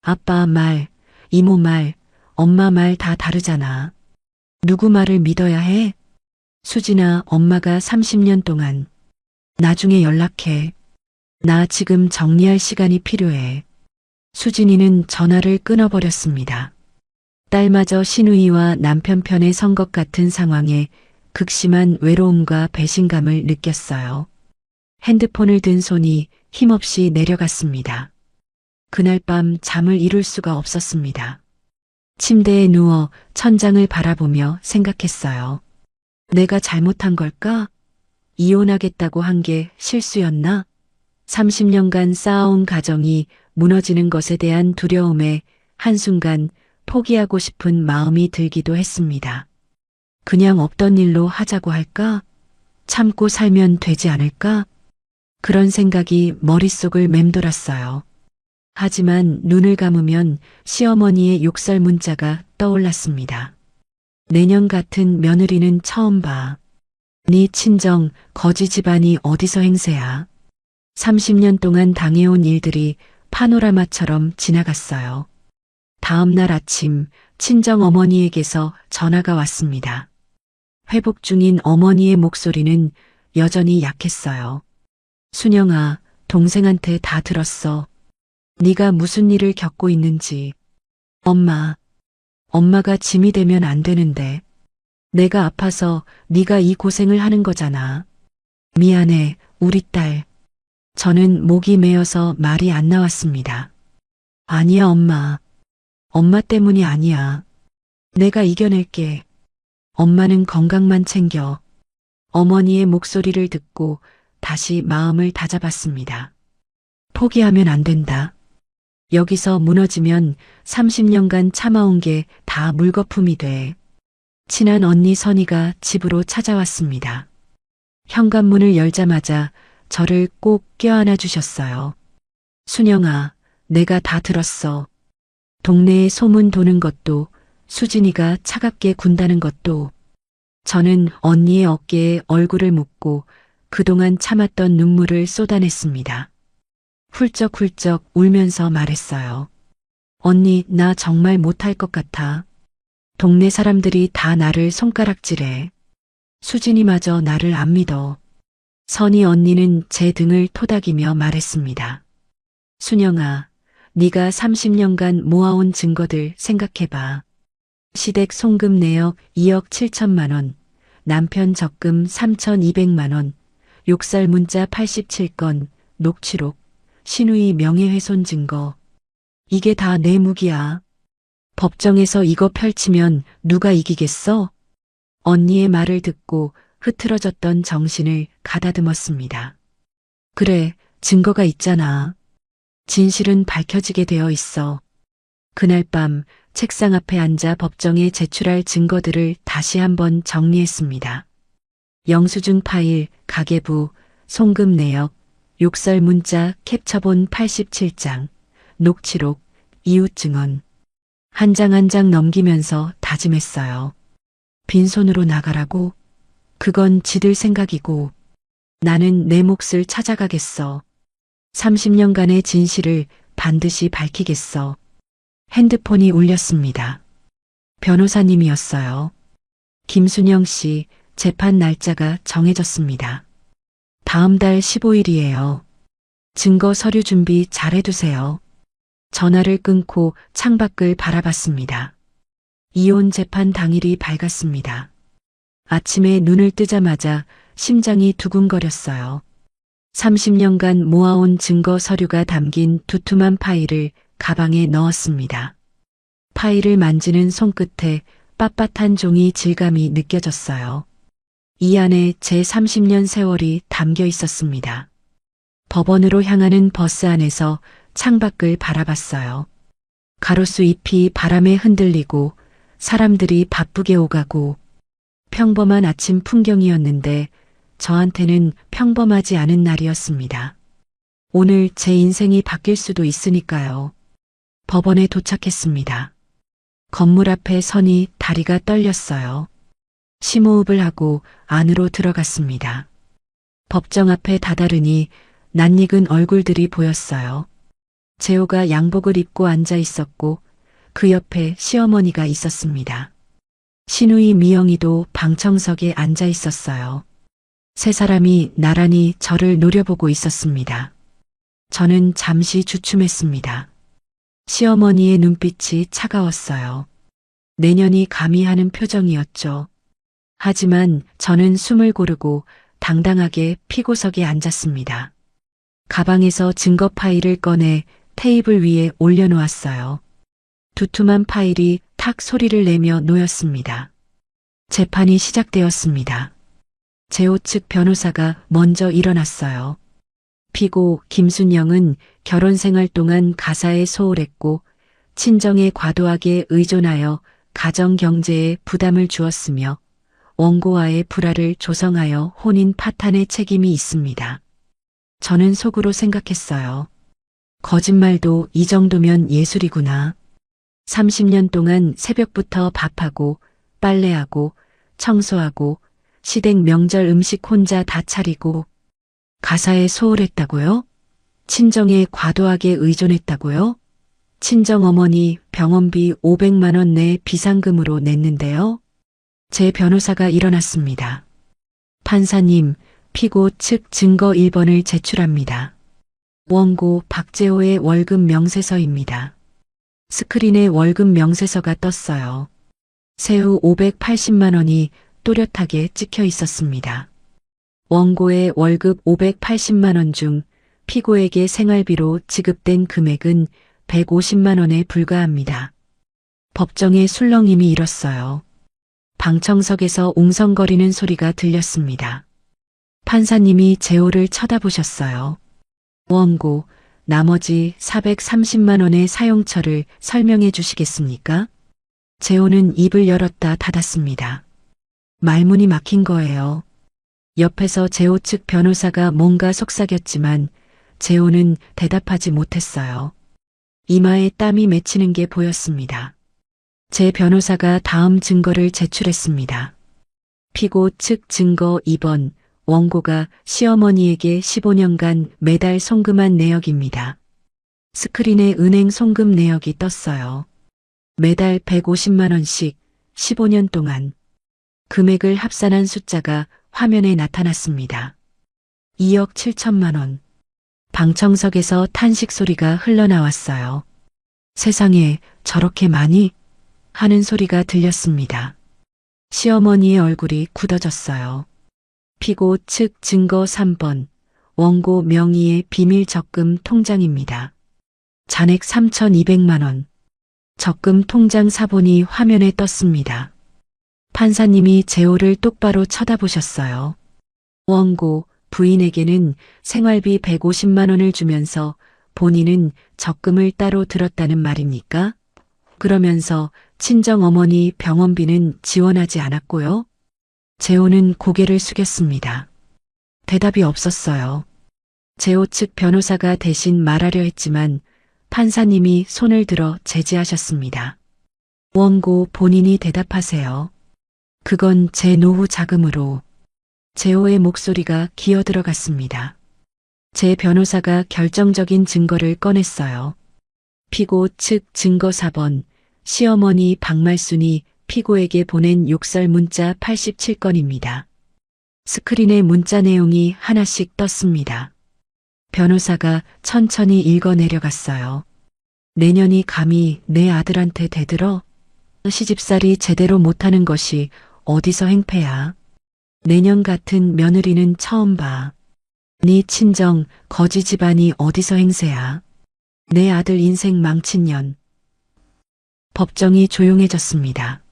아빠 말, 이모 말, 엄마 말 다 다르잖아. 누구 말을 믿어야 해? 수진아, 엄마가 30년 동안 나중에 연락해. 나 지금 정리할 시간이 필요해. 수진이는 전화를 끊어버렸습니다. 딸마저 시누이와 남편 편에 선 것 같은 상황에 극심한 외로움과 배신감을 느꼈어요. 핸드폰을 든 손이 힘없이 내려갔습니다. 그날 밤 잠을 이룰 수가 없었습니다. 침대에 누워 천장을 바라보며 생각했어요. 내가 잘못한 걸까? 이혼하겠다고 한 게 실수였나? 30년간 쌓아온 가정이 무너지는 것에 대한 두려움에 한순간 포기하고 싶은 마음이 들기도 했습니다. 그냥 없던 일로 하자고 할까? 참고 살면 되지 않을까? 그런 생각이 머릿속을 맴돌았어요. 하지만 눈을 감으면 시어머니의 욕설 문자가 떠올랐습니다. 내년 같은 며느리는 처음 봐. 네 친정 거지 집안이 어디서 행세야. 30년 동안 당해온 일들이 파노라마처럼 지나갔어요. 다음 날 아침 친정 어머니에게서 전화가 왔습니다. 회복 중인 어머니의 목소리는 여전히 약했어요. 순영아, 동생한테 다 들었어. 네가 무슨 일을 겪고 있는지. 엄마가 짐이 되면 안 되는데. 내가 아파서 네가 이 고생을 하는 거잖아. 미안해, 우리 딸. 저는 목이 메어서 말이 안 나왔습니다. 아니야, 엄마. 엄마 때문이 아니야. 내가 이겨낼게. 엄마는 건강만 챙겨. 어머니의 목소리를 듣고 다시 마음을 다잡았습니다. 포기하면 안 된다. 여기서 무너지면 30년간 참아온 게 다 물거품이 돼. 친한 언니 선이가 집으로 찾아왔습니다. 현관문을 열자마자 저를 꼭 껴안아 주셨어요. 순영아, 내가 다 들었어. 동네에 소문 도는 것도, 수진이가 차갑게 군다는 것도. 저는 언니의 어깨에 얼굴을 묻고 그동안 참았던 눈물을 쏟아냈습니다. 훌쩍훌쩍 울면서 말했어요. 언니, 나 정말 못할 것 같아. 동네 사람들이 다 나를 손가락질해. 수진이마저 나를 안 믿어. 선희 언니는 제 등을 토닥이며 말했습니다. 순영아, 네가 30년간 모아온 증거들 생각해봐. 시댁 송금 내역 2억 7천만 원, 남편 적금 3,200만 원, 욕설 문자 87건, 녹취록, 신우이 명예훼손 증거. 이게 다 내 무기야. 법정에서 이거 펼치면 누가 이기겠어? 언니의 말을 듣고 흐트러졌던 정신을 가다듬었습니다. 그래, 증거가 있잖아. 진실은 밝혀지게 되어 있어. 그날 밤 책상 앞에 앉아 법정에 제출할 증거들을 다시 한번 정리했습니다. 영수증 파일, 가계부, 송금 내역, 욕설 문자 캡처본 87장, 녹취록, 이웃 증언. 한 장 한 장 넘기면서 다짐했어요. 빈손으로 나가라고? 그건 지들 생각이고 나는 내 몫을 찾아가겠어. 30년간의 진실을 반드시 밝히겠어. 핸드폰이 울렸습니다. 변호사님이었어요. 김순영 씨, 재판 날짜가 정해졌습니다. 다음 달 15일이에요. 증거 서류 준비 잘 해두세요. 전화를 끊고 창밖을 바라봤습니다. 이혼 재판 당일이 밝았습니다. 아침에 눈을 뜨자마자 심장이 두근거렸어요. 30년간 모아온 증거 서류가 담긴 두툼한 파일을 가방에 넣었습니다. 파일을 만지는 손끝에 빳빳한 종이 질감이 느껴졌어요. 이 안에 제 30년 세월이 담겨 있었습니다. 법원으로 향하는 버스 안에서 창밖을 바라봤어요. 가로수 잎이 바람에 흔들리고 사람들이 바쁘게 오가고 평범한 아침 풍경이었는데 저한테는 평범하지 않은 날이었습니다. 오늘 제 인생이 바뀔 수도 있으니까요. 법원에 도착했습니다. 건물 앞에 서니 다리가 떨렸어요. 심호흡을 하고 안으로 들어갔습니다. 법정 앞에 다다르니 낯익은 얼굴들이 보였어요. 재호가 양복을 입고 앉아 있었고 그 옆에 시어머니가 있었습니다. 신우이 미영이도 방청석에 앉아 있었어요. 세 사람이 나란히 저를 노려보고 있었습니다. 저는 잠시 주춤했습니다. 시어머니의 눈빛이 차가웠어요. 내년이 가미하는 표정이었죠. 하지만 저는 숨을 고르고 당당하게 피고석에 앉았습니다. 가방에서 증거 파일을 꺼내 테이블 위에 올려놓았어요. 두툼한 파일이 탁 소리를 내며 놓였습니다. 재판이 시작되었습니다. 재호 측 변호사가 먼저 일어났어요. 피고 김순영은 결혼 생활 동안 가사에 소홀했고 친정에 과도하게 의존하여 가정 경제에 부담을 주었으며 원고와의 불화를 조성하여 혼인 파탄의 책임이 있습니다. 저는 속으로 생각했어요. 거짓말도 이 정도면 예술이구나. 30년 동안 새벽부터 밥하고 빨래하고 청소하고 시댁 명절 음식 혼자 다 차리고 가사에 소홀했다고요? 친정에 과도하게 의존했다고요? 친정 어머니 병원비 500만 원 내 비상금으로 냈는데요. 제 변호사가 일어났습니다. 판사님, 피고 측 증거 1번을 제출합니다. 원고 박재호의 월급 명세서입니다. 스크린에 월급 명세서가 떴어요. 세후 580만 원이 또렷하게 찍혀 있었습니다. 원고의 월급 580만 원 중 피고에게 생활비로 지급된 금액은 150만 원에 불과합니다. 법정의 술렁임이 일었어요. 방청석에서 웅성거리는 소리가 들렸습니다. 판사님이 재호를 쳐다보셨어요. 원고, 나머지 430만 원의 사용처를 설명해 주시겠습니까? 재호는 입을 열었다 닫았습니다. 말문이 막힌 거예요. 옆에서 재호 측 변호사가 뭔가 속삭였지만 재호는 대답하지 못했어요. 이마에 땀이 맺히는 게 보였습니다. 제 변호사가 다음 증거를 제출했습니다. 피고 측 증거 2번, 원고가 시어머니에게 15년간 매달 송금한 내역입니다. 스크린에 은행 송금 내역이 떴어요. 매달 150만 원씩 15년 동안. 금액을 합산한 숫자가 화면에 나타났습니다. 2억 7천만 원. 방청석에서 탄식 소리가 흘러나왔어요. 세상에 저렇게 많이? 하는 소리가 들렸습니다. 시어머니의 얼굴이 굳어졌어요. 피고 측 증거 3번, 원고 명의의 비밀 적금 통장입니다. 잔액 3,200만 원. 적금 통장 사본이 화면에 떴습니다. 판사님이 재호를 똑바로 쳐다보셨어요. 원고, 부인에게는 생활비 150만 원을 주면서 본인은 적금을 따로 들었다는 말입니까? 그러면서 친정어머니 병원비는 지원하지 않았고요. 재호는 고개를 숙였습니다. 대답이 없었어요. 재호 측 변호사가 대신 말하려 했지만 판사님이 손을 들어 제지하셨습니다. 원고 본인이 대답하세요. 그건 제 노후 자금으로. 재호의 목소리가 기어 들어갔습니다. 제 변호사가 결정적인 증거를 꺼냈어요. 피고 측 증거 4번, 시어머니 박말순이 피고에게 보낸 욕설 문자 87건입니다. 스크린에 문자 내용이 하나씩 떴습니다. 변호사가 천천히 읽어 내려갔어요. 내년이 감히 내 아들한테 대들어? 시집살이 제대로 못하는 것이 어디서 행패야? 내년 같은 며느리는 처음 봐. 네 친정 거지 집안이 어디서 행세야? 내 아들 인생 망친 년. 법정이 조용해졌습니다.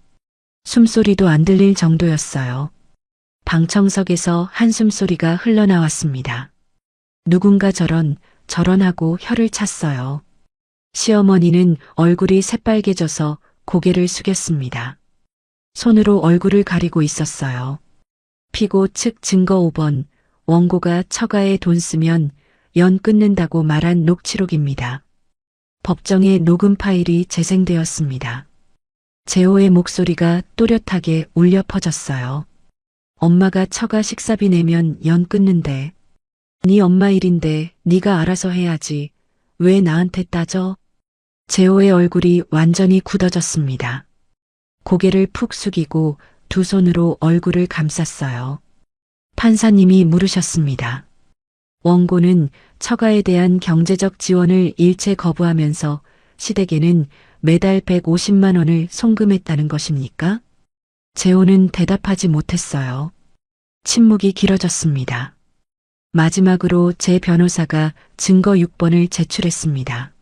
숨소리도 안 들릴 정도였어요. 방청석에서 한숨소리가 흘러나왔습니다. 누군가 저런 하고 혀를 찼어요. 시어머니는 얼굴이 새빨개져서 고개를 숙였습니다. 손으로 얼굴을 가리고 있었어요. 피고 측 증거 5번, 원고가 처가에 돈 쓰면 연 끊는다고 말한 녹취록입니다. 법정에 녹음 파일이 재생되었습니다. 재호의 목소리가 또렷하게 울려 퍼졌어요. 엄마가 처가 식사비 내면 연 끊는데. 네 엄마 일인데 네가 알아서 해야지. 왜 나한테 따져? 재호의 얼굴이 완전히 굳어졌습니다. 고개를 푹 숙이고 두 손으로 얼굴을 감쌌어요. 판사님이 물으셨습니다. 원고는 처가에 대한 경제적 지원을 일체 거부하면서 시댁에는 매달 150만 원을 송금했다는 것입니까? 재호는 대답하지 못했어요. 침묵이 길어졌습니다. 마지막으로 제 변호사가 증거 6번을 제출했습니다.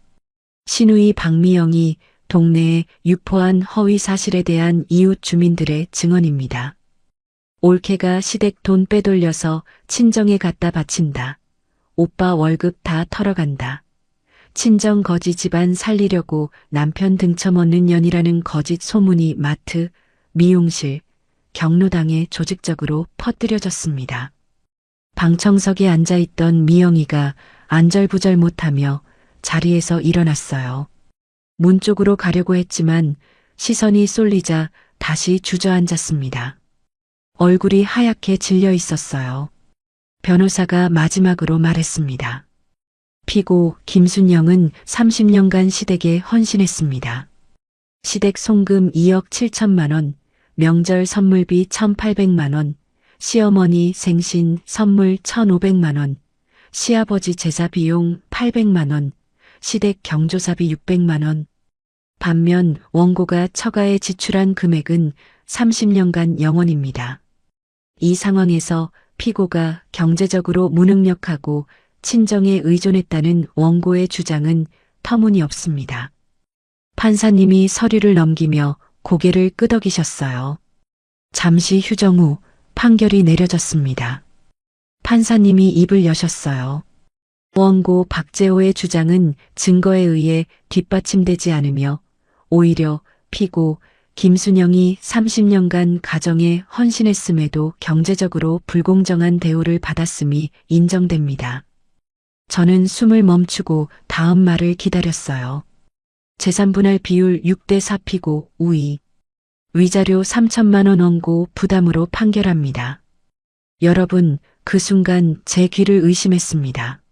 시누이 박미영이 동네에 유포한 허위 사실에 대한 이웃 주민들의 증언입니다. 올케가 시댁 돈 빼돌려서 친정에 갖다 바친다. 오빠 월급 다 털어간다. 친정 거지 집안 살리려고 남편 등쳐먹는 년이라는 거짓 소문이 마트, 미용실, 경로당에 조직적으로 퍼뜨려졌습니다. 방청석에 앉아있던 미영이가 안절부절 못하며 자리에서 일어났어요. 문 쪽으로 가려고 했지만 시선이 쏠리자 다시 주저앉았습니다. 얼굴이 하얗게 질려 있었어요. 변호사가 마지막으로 말했습니다. 피고 김순영은 30년간 시댁에 헌신했습니다. 시댁 송금 2억 7천만 원, 명절 선물비 1,800만 원, 시어머니 생신 선물 1,500만 원, 시아버지 제사 비용 800만 원, 시댁 경조사비 600만 원. 반면 원고가 처가에 지출한 금액은 30년간 0원입니다. 이 상황에서 피고가 경제적으로 무능력하고 친정에 의존했다는 원고의 주장은 터무니없습니다. 판사님이 서류를 넘기며 고개를 끄덕이셨어요. 잠시 휴정 후 판결이 내려졌습니다. 판사님이 입을 여셨어요. 원고 박재호의 주장은 증거에 의해 뒷받침되지 않으며 오히려 피고 김순영이 30년간 가정에 헌신했음에도 경제적으로 불공정한 대우를 받았음이 인정됩니다. 저는 숨을 멈추고 다음 말을 기다렸어요. 재산분할 비율 6대4 피고 우의. 위자료 3천만 원 원고 부담으로 판결합니다. 여러분, 그 순간 제 귀를 의심했습니다.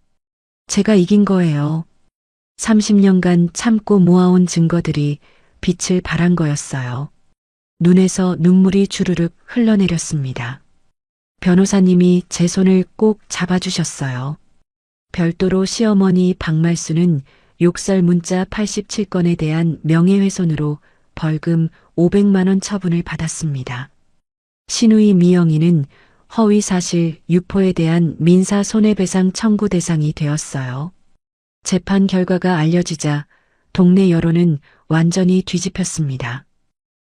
제가 이긴 거예요. 30년간 참고 모아온 증거들이 빛을 발한 거였어요. 눈에서 눈물이 주르륵 흘러내렸습니다. 변호사님이 제 손을 꼭 잡아주셨어요. 별도로 시어머니 박말수는 욕설 문자 87건에 대한 명예훼손으로 벌금 500만 원 처분을 받았습니다. 신우이 미영이는 허위사실 유포에 대한 민사 손해배상 청구 대상이 되었어요. 재판 결과가 알려지자 동네 여론은 완전히 뒤집혔습니다.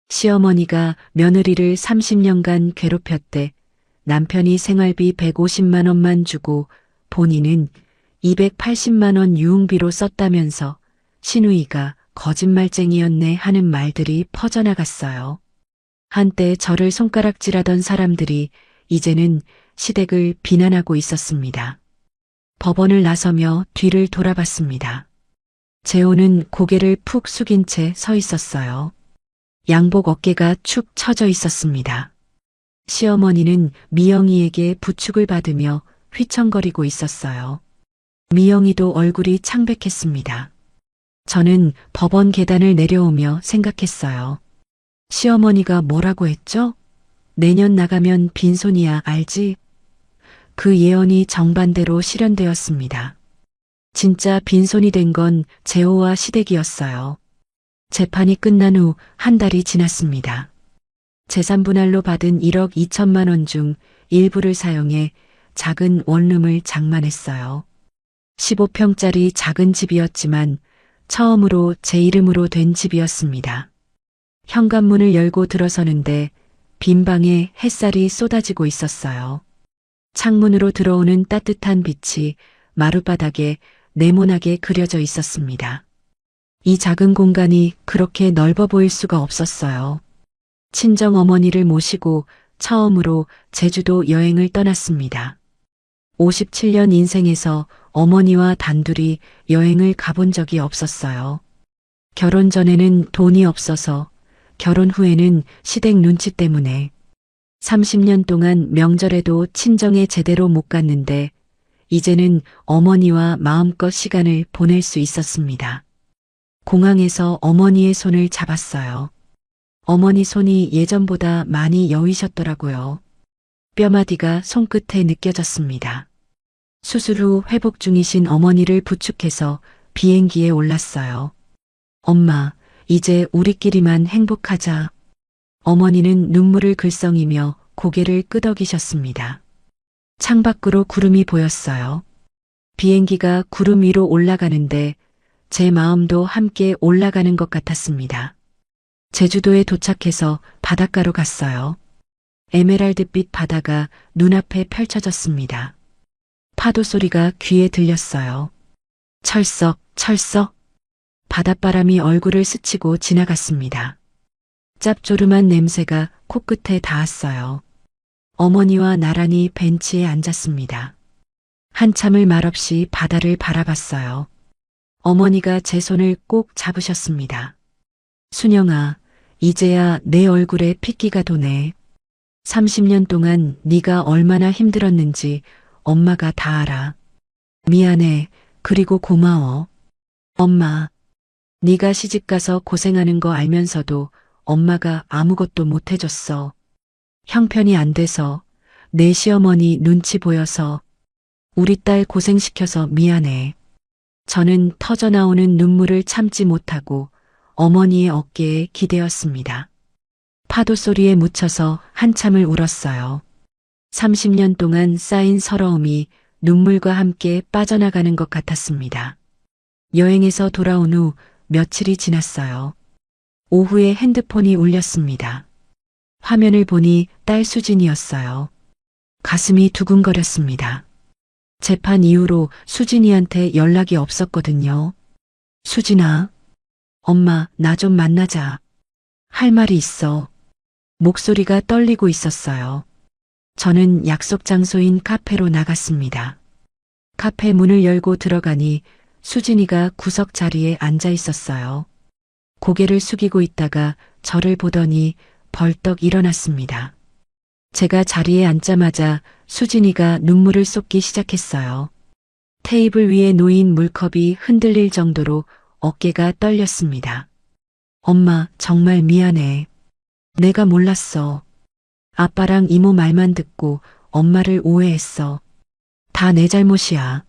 시어머니가 며느리를 30년간 괴롭혔대 남편이 생활비 150만 원만 주고 본인은 280만 원 유흥비로 썼다면서 신우이가 거짓말쟁이였네 하는 말들이 퍼져나갔어요. 한때 저를 손가락질하던 사람들이 이제는 시댁을 비난하고 있었습니다. 법원을 나서며 뒤를 돌아봤습니다. 재호는 고개를 푹 숙인 채 서 있었어요. 양복 어깨가 축 처져 있었습니다. 시어머니는 미영이에게 부축을 받으며 휘청거리고 있었어요. 미영이도 얼굴이 창백했습니다. 저는 법원 계단을 내려오며 생각했어요. 시어머니가 뭐라고 했죠? 내년 나가면 빈손이야 알지? 그 예언이 정반대로 실현되었습니다. 진짜 빈손이 된 건 재호와 시댁이었어요. 재판이 끝난 후 한 달이 지났습니다. 재산분할로 받은 1억 2천만 원 중 일부를 사용해 작은 원룸을 장만했어요. 15평짜리 작은 집이었지만 처음으로 제 이름으로 된 집이었습니다. 현관문을 열고 들어서는데 빈 방에 햇살이 쏟아지고 있었어요. 창문으로 들어오는 따뜻한 빛이 마룻바닥에 네모나게 그려져 있었습니다. 이 작은 공간이 그렇게 넓어 보일 수가 없었어요. 친정 어머니를 모시고 처음으로 제주도 여행을 떠났습니다. 57년 인생에서 어머니와 단둘이 여행을 가본 적이 없었어요. 결혼 전에는 돈이 없어서, 결혼 후에는 시댁 눈치 때문에 30년 동안 명절에도 친정에 제대로 못 갔는데 이제는 어머니와 마음껏 시간을 보낼 수 있었습니다. 공항에서 어머니의 손을 잡았어요. 어머니 손이 예전보다 많이 여위셨더라고요. 뼈마디가 손끝에 느껴졌습니다. 수술 후 회복 중이신 어머니를 부축해서 비행기에 올랐어요. 엄마, 이제 우리끼리만 행복하자. 어머니는 눈물을 글썽이며 고개를 끄덕이셨습니다. 창밖으로 구름이 보였어요. 비행기가 구름 위로 올라가는데 제 마음도 함께 올라가는 것 같았습니다. 제주도에 도착해서 바닷가로 갔어요. 에메랄드빛 바다가 눈앞에 펼쳐졌습니다. 파도 소리가 귀에 들렸어요. 철썩, 철썩. 바닷바람이 얼굴을 스치고 지나갔습니다. 짭조름한 냄새가 코끝에 닿았어요. 어머니와 나란히 벤치에 앉았습니다. 한참을 말없이 바다를 바라봤어요. 어머니가 제 손을 꼭 잡으셨습니다. 순영아, 이제야 내 얼굴에 핏기가 도네. 30년 동안 네가 얼마나 힘들었는지 엄마가 다 알아. 미안해. 그리고 고마워. 엄마. 네가 시집가서 고생하는 거 알면서도 엄마가 아무것도 못 해줬어. 형편이 안 돼서, 내 시어머니 눈치 보여서, 우리 딸 고생시켜서 미안해. 저는 터져나오는 눈물을 참지 못하고 어머니의 어깨에 기대었습니다. 파도 소리에 묻혀서 한참을 울었어요. 30년 동안 쌓인 서러움이 눈물과 함께 빠져나가는 것 같았습니다. 여행에서 돌아온 후 며칠이 지났어요. 오후에 핸드폰이 울렸습니다. 화면을 보니 딸 수진이었어요. 가슴이 두근거렸습니다. 재판 이후로 수진이한테 연락이 없었거든요. 수진아, 엄마, 나 좀 만나자. 할 말이 있어. 목소리가 떨리고 있었어요. 저는 약속 장소인 카페로 나갔습니다. 카페 문을 열고 들어가니 수진이가 구석 자리에 앉아 있었어요. 고개를 숙이고 있다가 저를 보더니 벌떡 일어났습니다. 제가 자리에 앉자마자 수진이가 눈물을 쏟기 시작했어요. 테이블 위에 놓인 물컵이 흔들릴 정도로 어깨가 떨렸습니다. 엄마, 정말 미안해. 내가 몰랐어. 아빠랑 이모 말만 듣고 엄마를 오해했어. 다 내 잘못이야.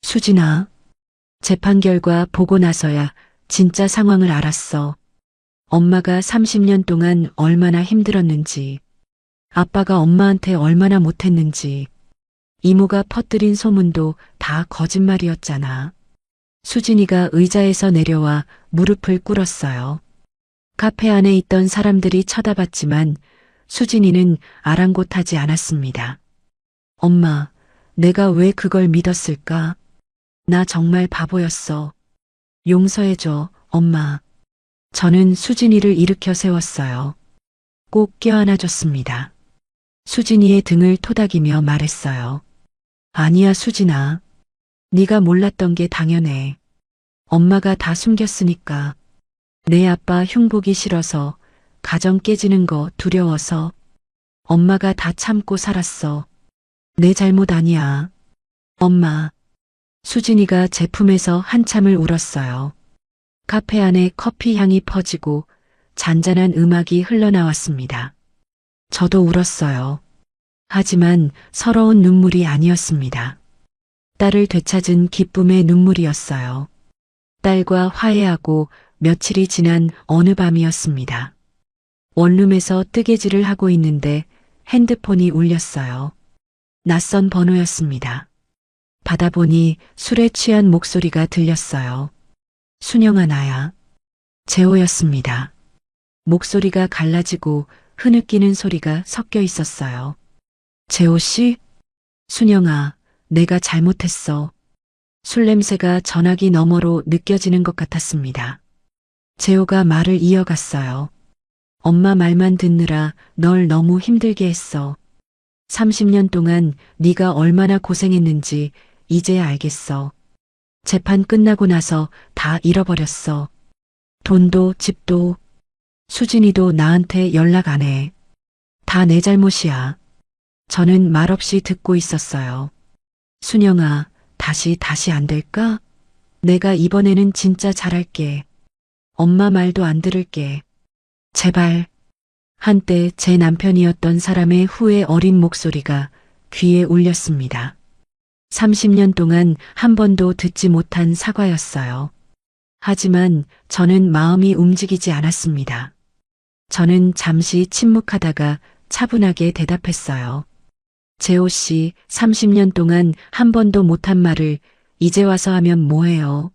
수진아, 재판 결과 보고 나서야 진짜 상황을 알았어. 엄마가 30년 동안 얼마나 힘들었는지, 아빠가 엄마한테 얼마나 못했는지, 이모가 퍼뜨린 소문도 다 거짓말이었잖아. 수진이가 의자에서 내려와 무릎을 꿇었어요. 카페 안에 있던 사람들이 쳐다봤지만 수진이는 아랑곳하지 않았습니다. 엄마, 내가 왜 그걸 믿었을까? 나 정말 바보였어. 용서해줘, 엄마. 저는 수진이를 일으켜 세웠어요. 꼭 껴안아줬습니다. 수진이의 등을 토닥이며 말했어요. 아니야, 수진아. 네가 몰랐던 게 당연해. 엄마가 다 숨겼으니까. 내 아빠 흉보기 싫어서, 가정 깨지는 거 두려워서, 엄마가 다 참고 살았어. 내 잘못 아니야. 엄마. 수진이가 제품에서 한참을 울었어요. 카페 안에 커피 향이 퍼지고 잔잔한 음악이 흘러나왔습니다. 저도 울었어요. 하지만 서러운 눈물이 아니었습니다. 딸을 되찾은 기쁨의 눈물이었어요. 딸과 화해하고 며칠이 지난 어느 밤이었습니다. 원룸에서 뜨개질을 하고 있는데 핸드폰이 울렸어요. 낯선 번호였습니다. 받아보니 술에 취한 목소리가 들렸어요. 순영아, 나야. 재호였습니다. 목소리가 갈라지고 흐느끼는 소리가 섞여 있었어요. 재호 씨? 순영아, 내가 잘못했어. 술 냄새가 전화기 너머로 느껴지는 것 같았습니다. 재호가 말을 이어갔어요. 엄마 말만 듣느라 널 너무 힘들게 했어. 30년 동안 네가 얼마나 고생했는지 이제야 알겠어. 재판 끝나고 나서 다 잃어버렸어. 돈도 집도. 수진이도 나한테 연락 안 해. 다 내 잘못이야. 저는 말없이 듣고 있었어요. 순영아, 다시 안 될까? 내가 이번에는 진짜 잘할게. 엄마 말도 안 들을게. 제발. 한때 제 남편이었던 사람의 후회 어린 목소리가 귀에 울렸습니다. 30년 동안 한 번도 듣지 못한 사과였어요. 하지만 저는 마음이 움직이지 않았습니다. 저는 잠시 침묵하다가 차분하게 대답했어요. 재호 씨, 30년 동안 한 번도 못한 말을 이제 와서 하면 뭐해요?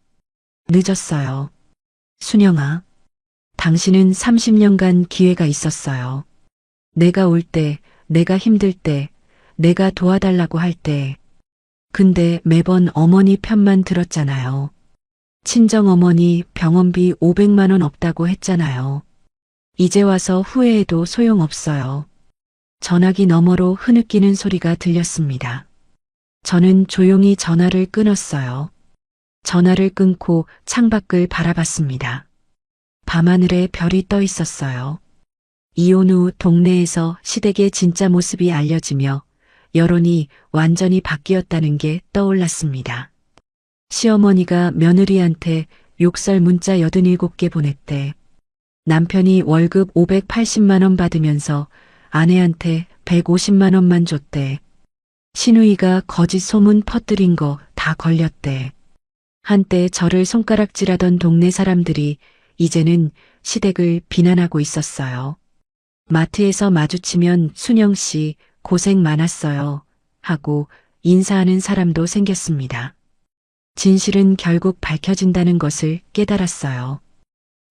늦었어요. 순영아, 당신은 30년간 기회가 있었어요. 내가 올 때, 내가 힘들 때, 내가 도와달라고 할 때. 근데 매번 어머니 편만 들었잖아요. 친정어머니 병원비 500만 원 없다고 했잖아요. 이제 와서 후회해도 소용없어요. 전화기 너머로 흐느끼는 소리가 들렸습니다. 저는 조용히 전화를 끊었어요. 전화를 끊고 창밖을 바라봤습니다. 밤하늘에 별이 떠 있었어요. 이혼 후 동네에서 시댁의 진짜 모습이 알려지며 여론이 완전히 바뀌었다는 게 떠올랐습니다. 시어머니가 며느리한테 욕설 문자 87개 보냈대. 남편이 월급 580만 원 받으면서 아내한테 150만 원만 줬대. 신우이가 거짓 소문 퍼뜨린 거 다 걸렸대. 한때 저를 손가락질하던 동네 사람들이 이제는 시댁을 비난하고 있었어요. 마트에서 마주치면 순영 씨 고생 많았어요 하고 인사하는 사람도 생겼습니다. 진실은 결국 밝혀진다는 것을 깨달았어요.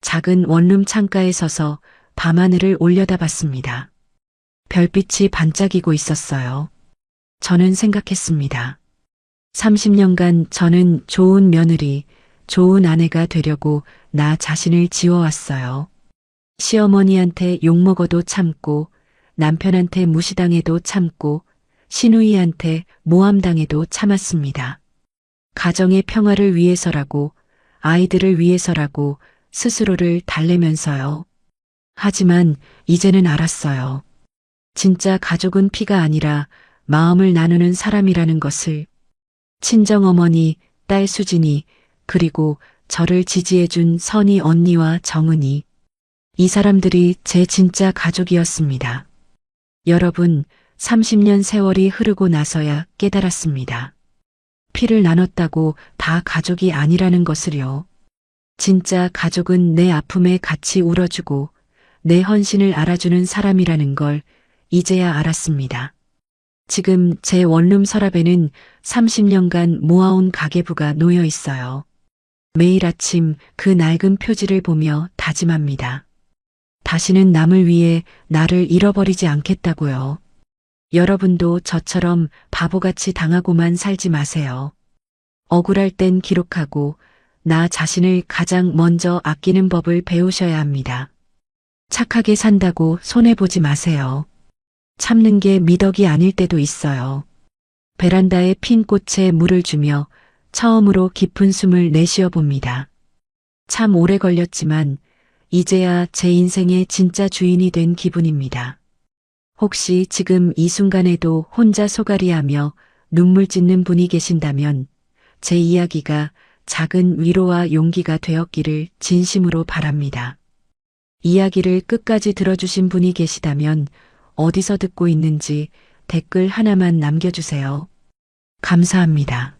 작은 원룸 창가에 서서 밤하늘을 올려다봤습니다. 별빛이 반짝이고 있었어요. 저는 생각했습니다. 30년간 저는 좋은 며느리, 좋은 아내가 되려고 나 자신을 지워왔어요. 시어머니한테 욕먹어도 참고, 남편한테 무시당해도 참고, 시누이한테 모함당해도 참았습니다. 가정의 평화를 위해서라고, 아이들을 위해서라고 스스로를 달래면서요. 하지만 이제는 알았어요. 진짜 가족은 피가 아니라 마음을 나누는 사람이라는 것을. 친정어머니, 딸 수진이, 그리고 저를 지지해준 선희 언니와 정은이. 이 사람들이 제 진짜 가족이었습니다. 여러분, 30년 세월이 흐르고 나서야 깨달았습니다. 피를 나눴다고 다 가족이 아니라는 것을요. 진짜 가족은 내 아픔에 같이 울어주고 내 헌신을 알아주는 사람이라는 걸 이제야 알았습니다. 지금 제 원룸 서랍에는 30년간 모아온 가계부가 놓여 있어요. 매일 아침 그 낡은 표지를 보며 다짐합니다. 다시는 남을 위해 나를 잃어버리지 않겠다고요. 여러분도 저처럼 바보같이 당하고만 살지 마세요. 억울할 땐 기록하고 나 자신을 가장 먼저 아끼는 법을 배우셔야 합니다. 착하게 산다고 손해보지 마세요. 참는 게 미덕이 아닐 때도 있어요. 베란다에 핀 꽃에 물을 주며 처음으로 깊은 숨을 내쉬어 봅니다. 참 오래 걸렸지만 이제야 제 인생의 진짜 주인이 된 기분입니다. 혹시 지금 이 순간에도 혼자 소갈이하며 눈물 찢는 분이 계신다면 제 이야기가 작은 위로와 용기가 되었기를 진심으로 바랍니다. 이야기를 끝까지 들어주신 분이 계시다면 어디서 듣고 있는지 댓글 하나만 남겨주세요. 감사합니다.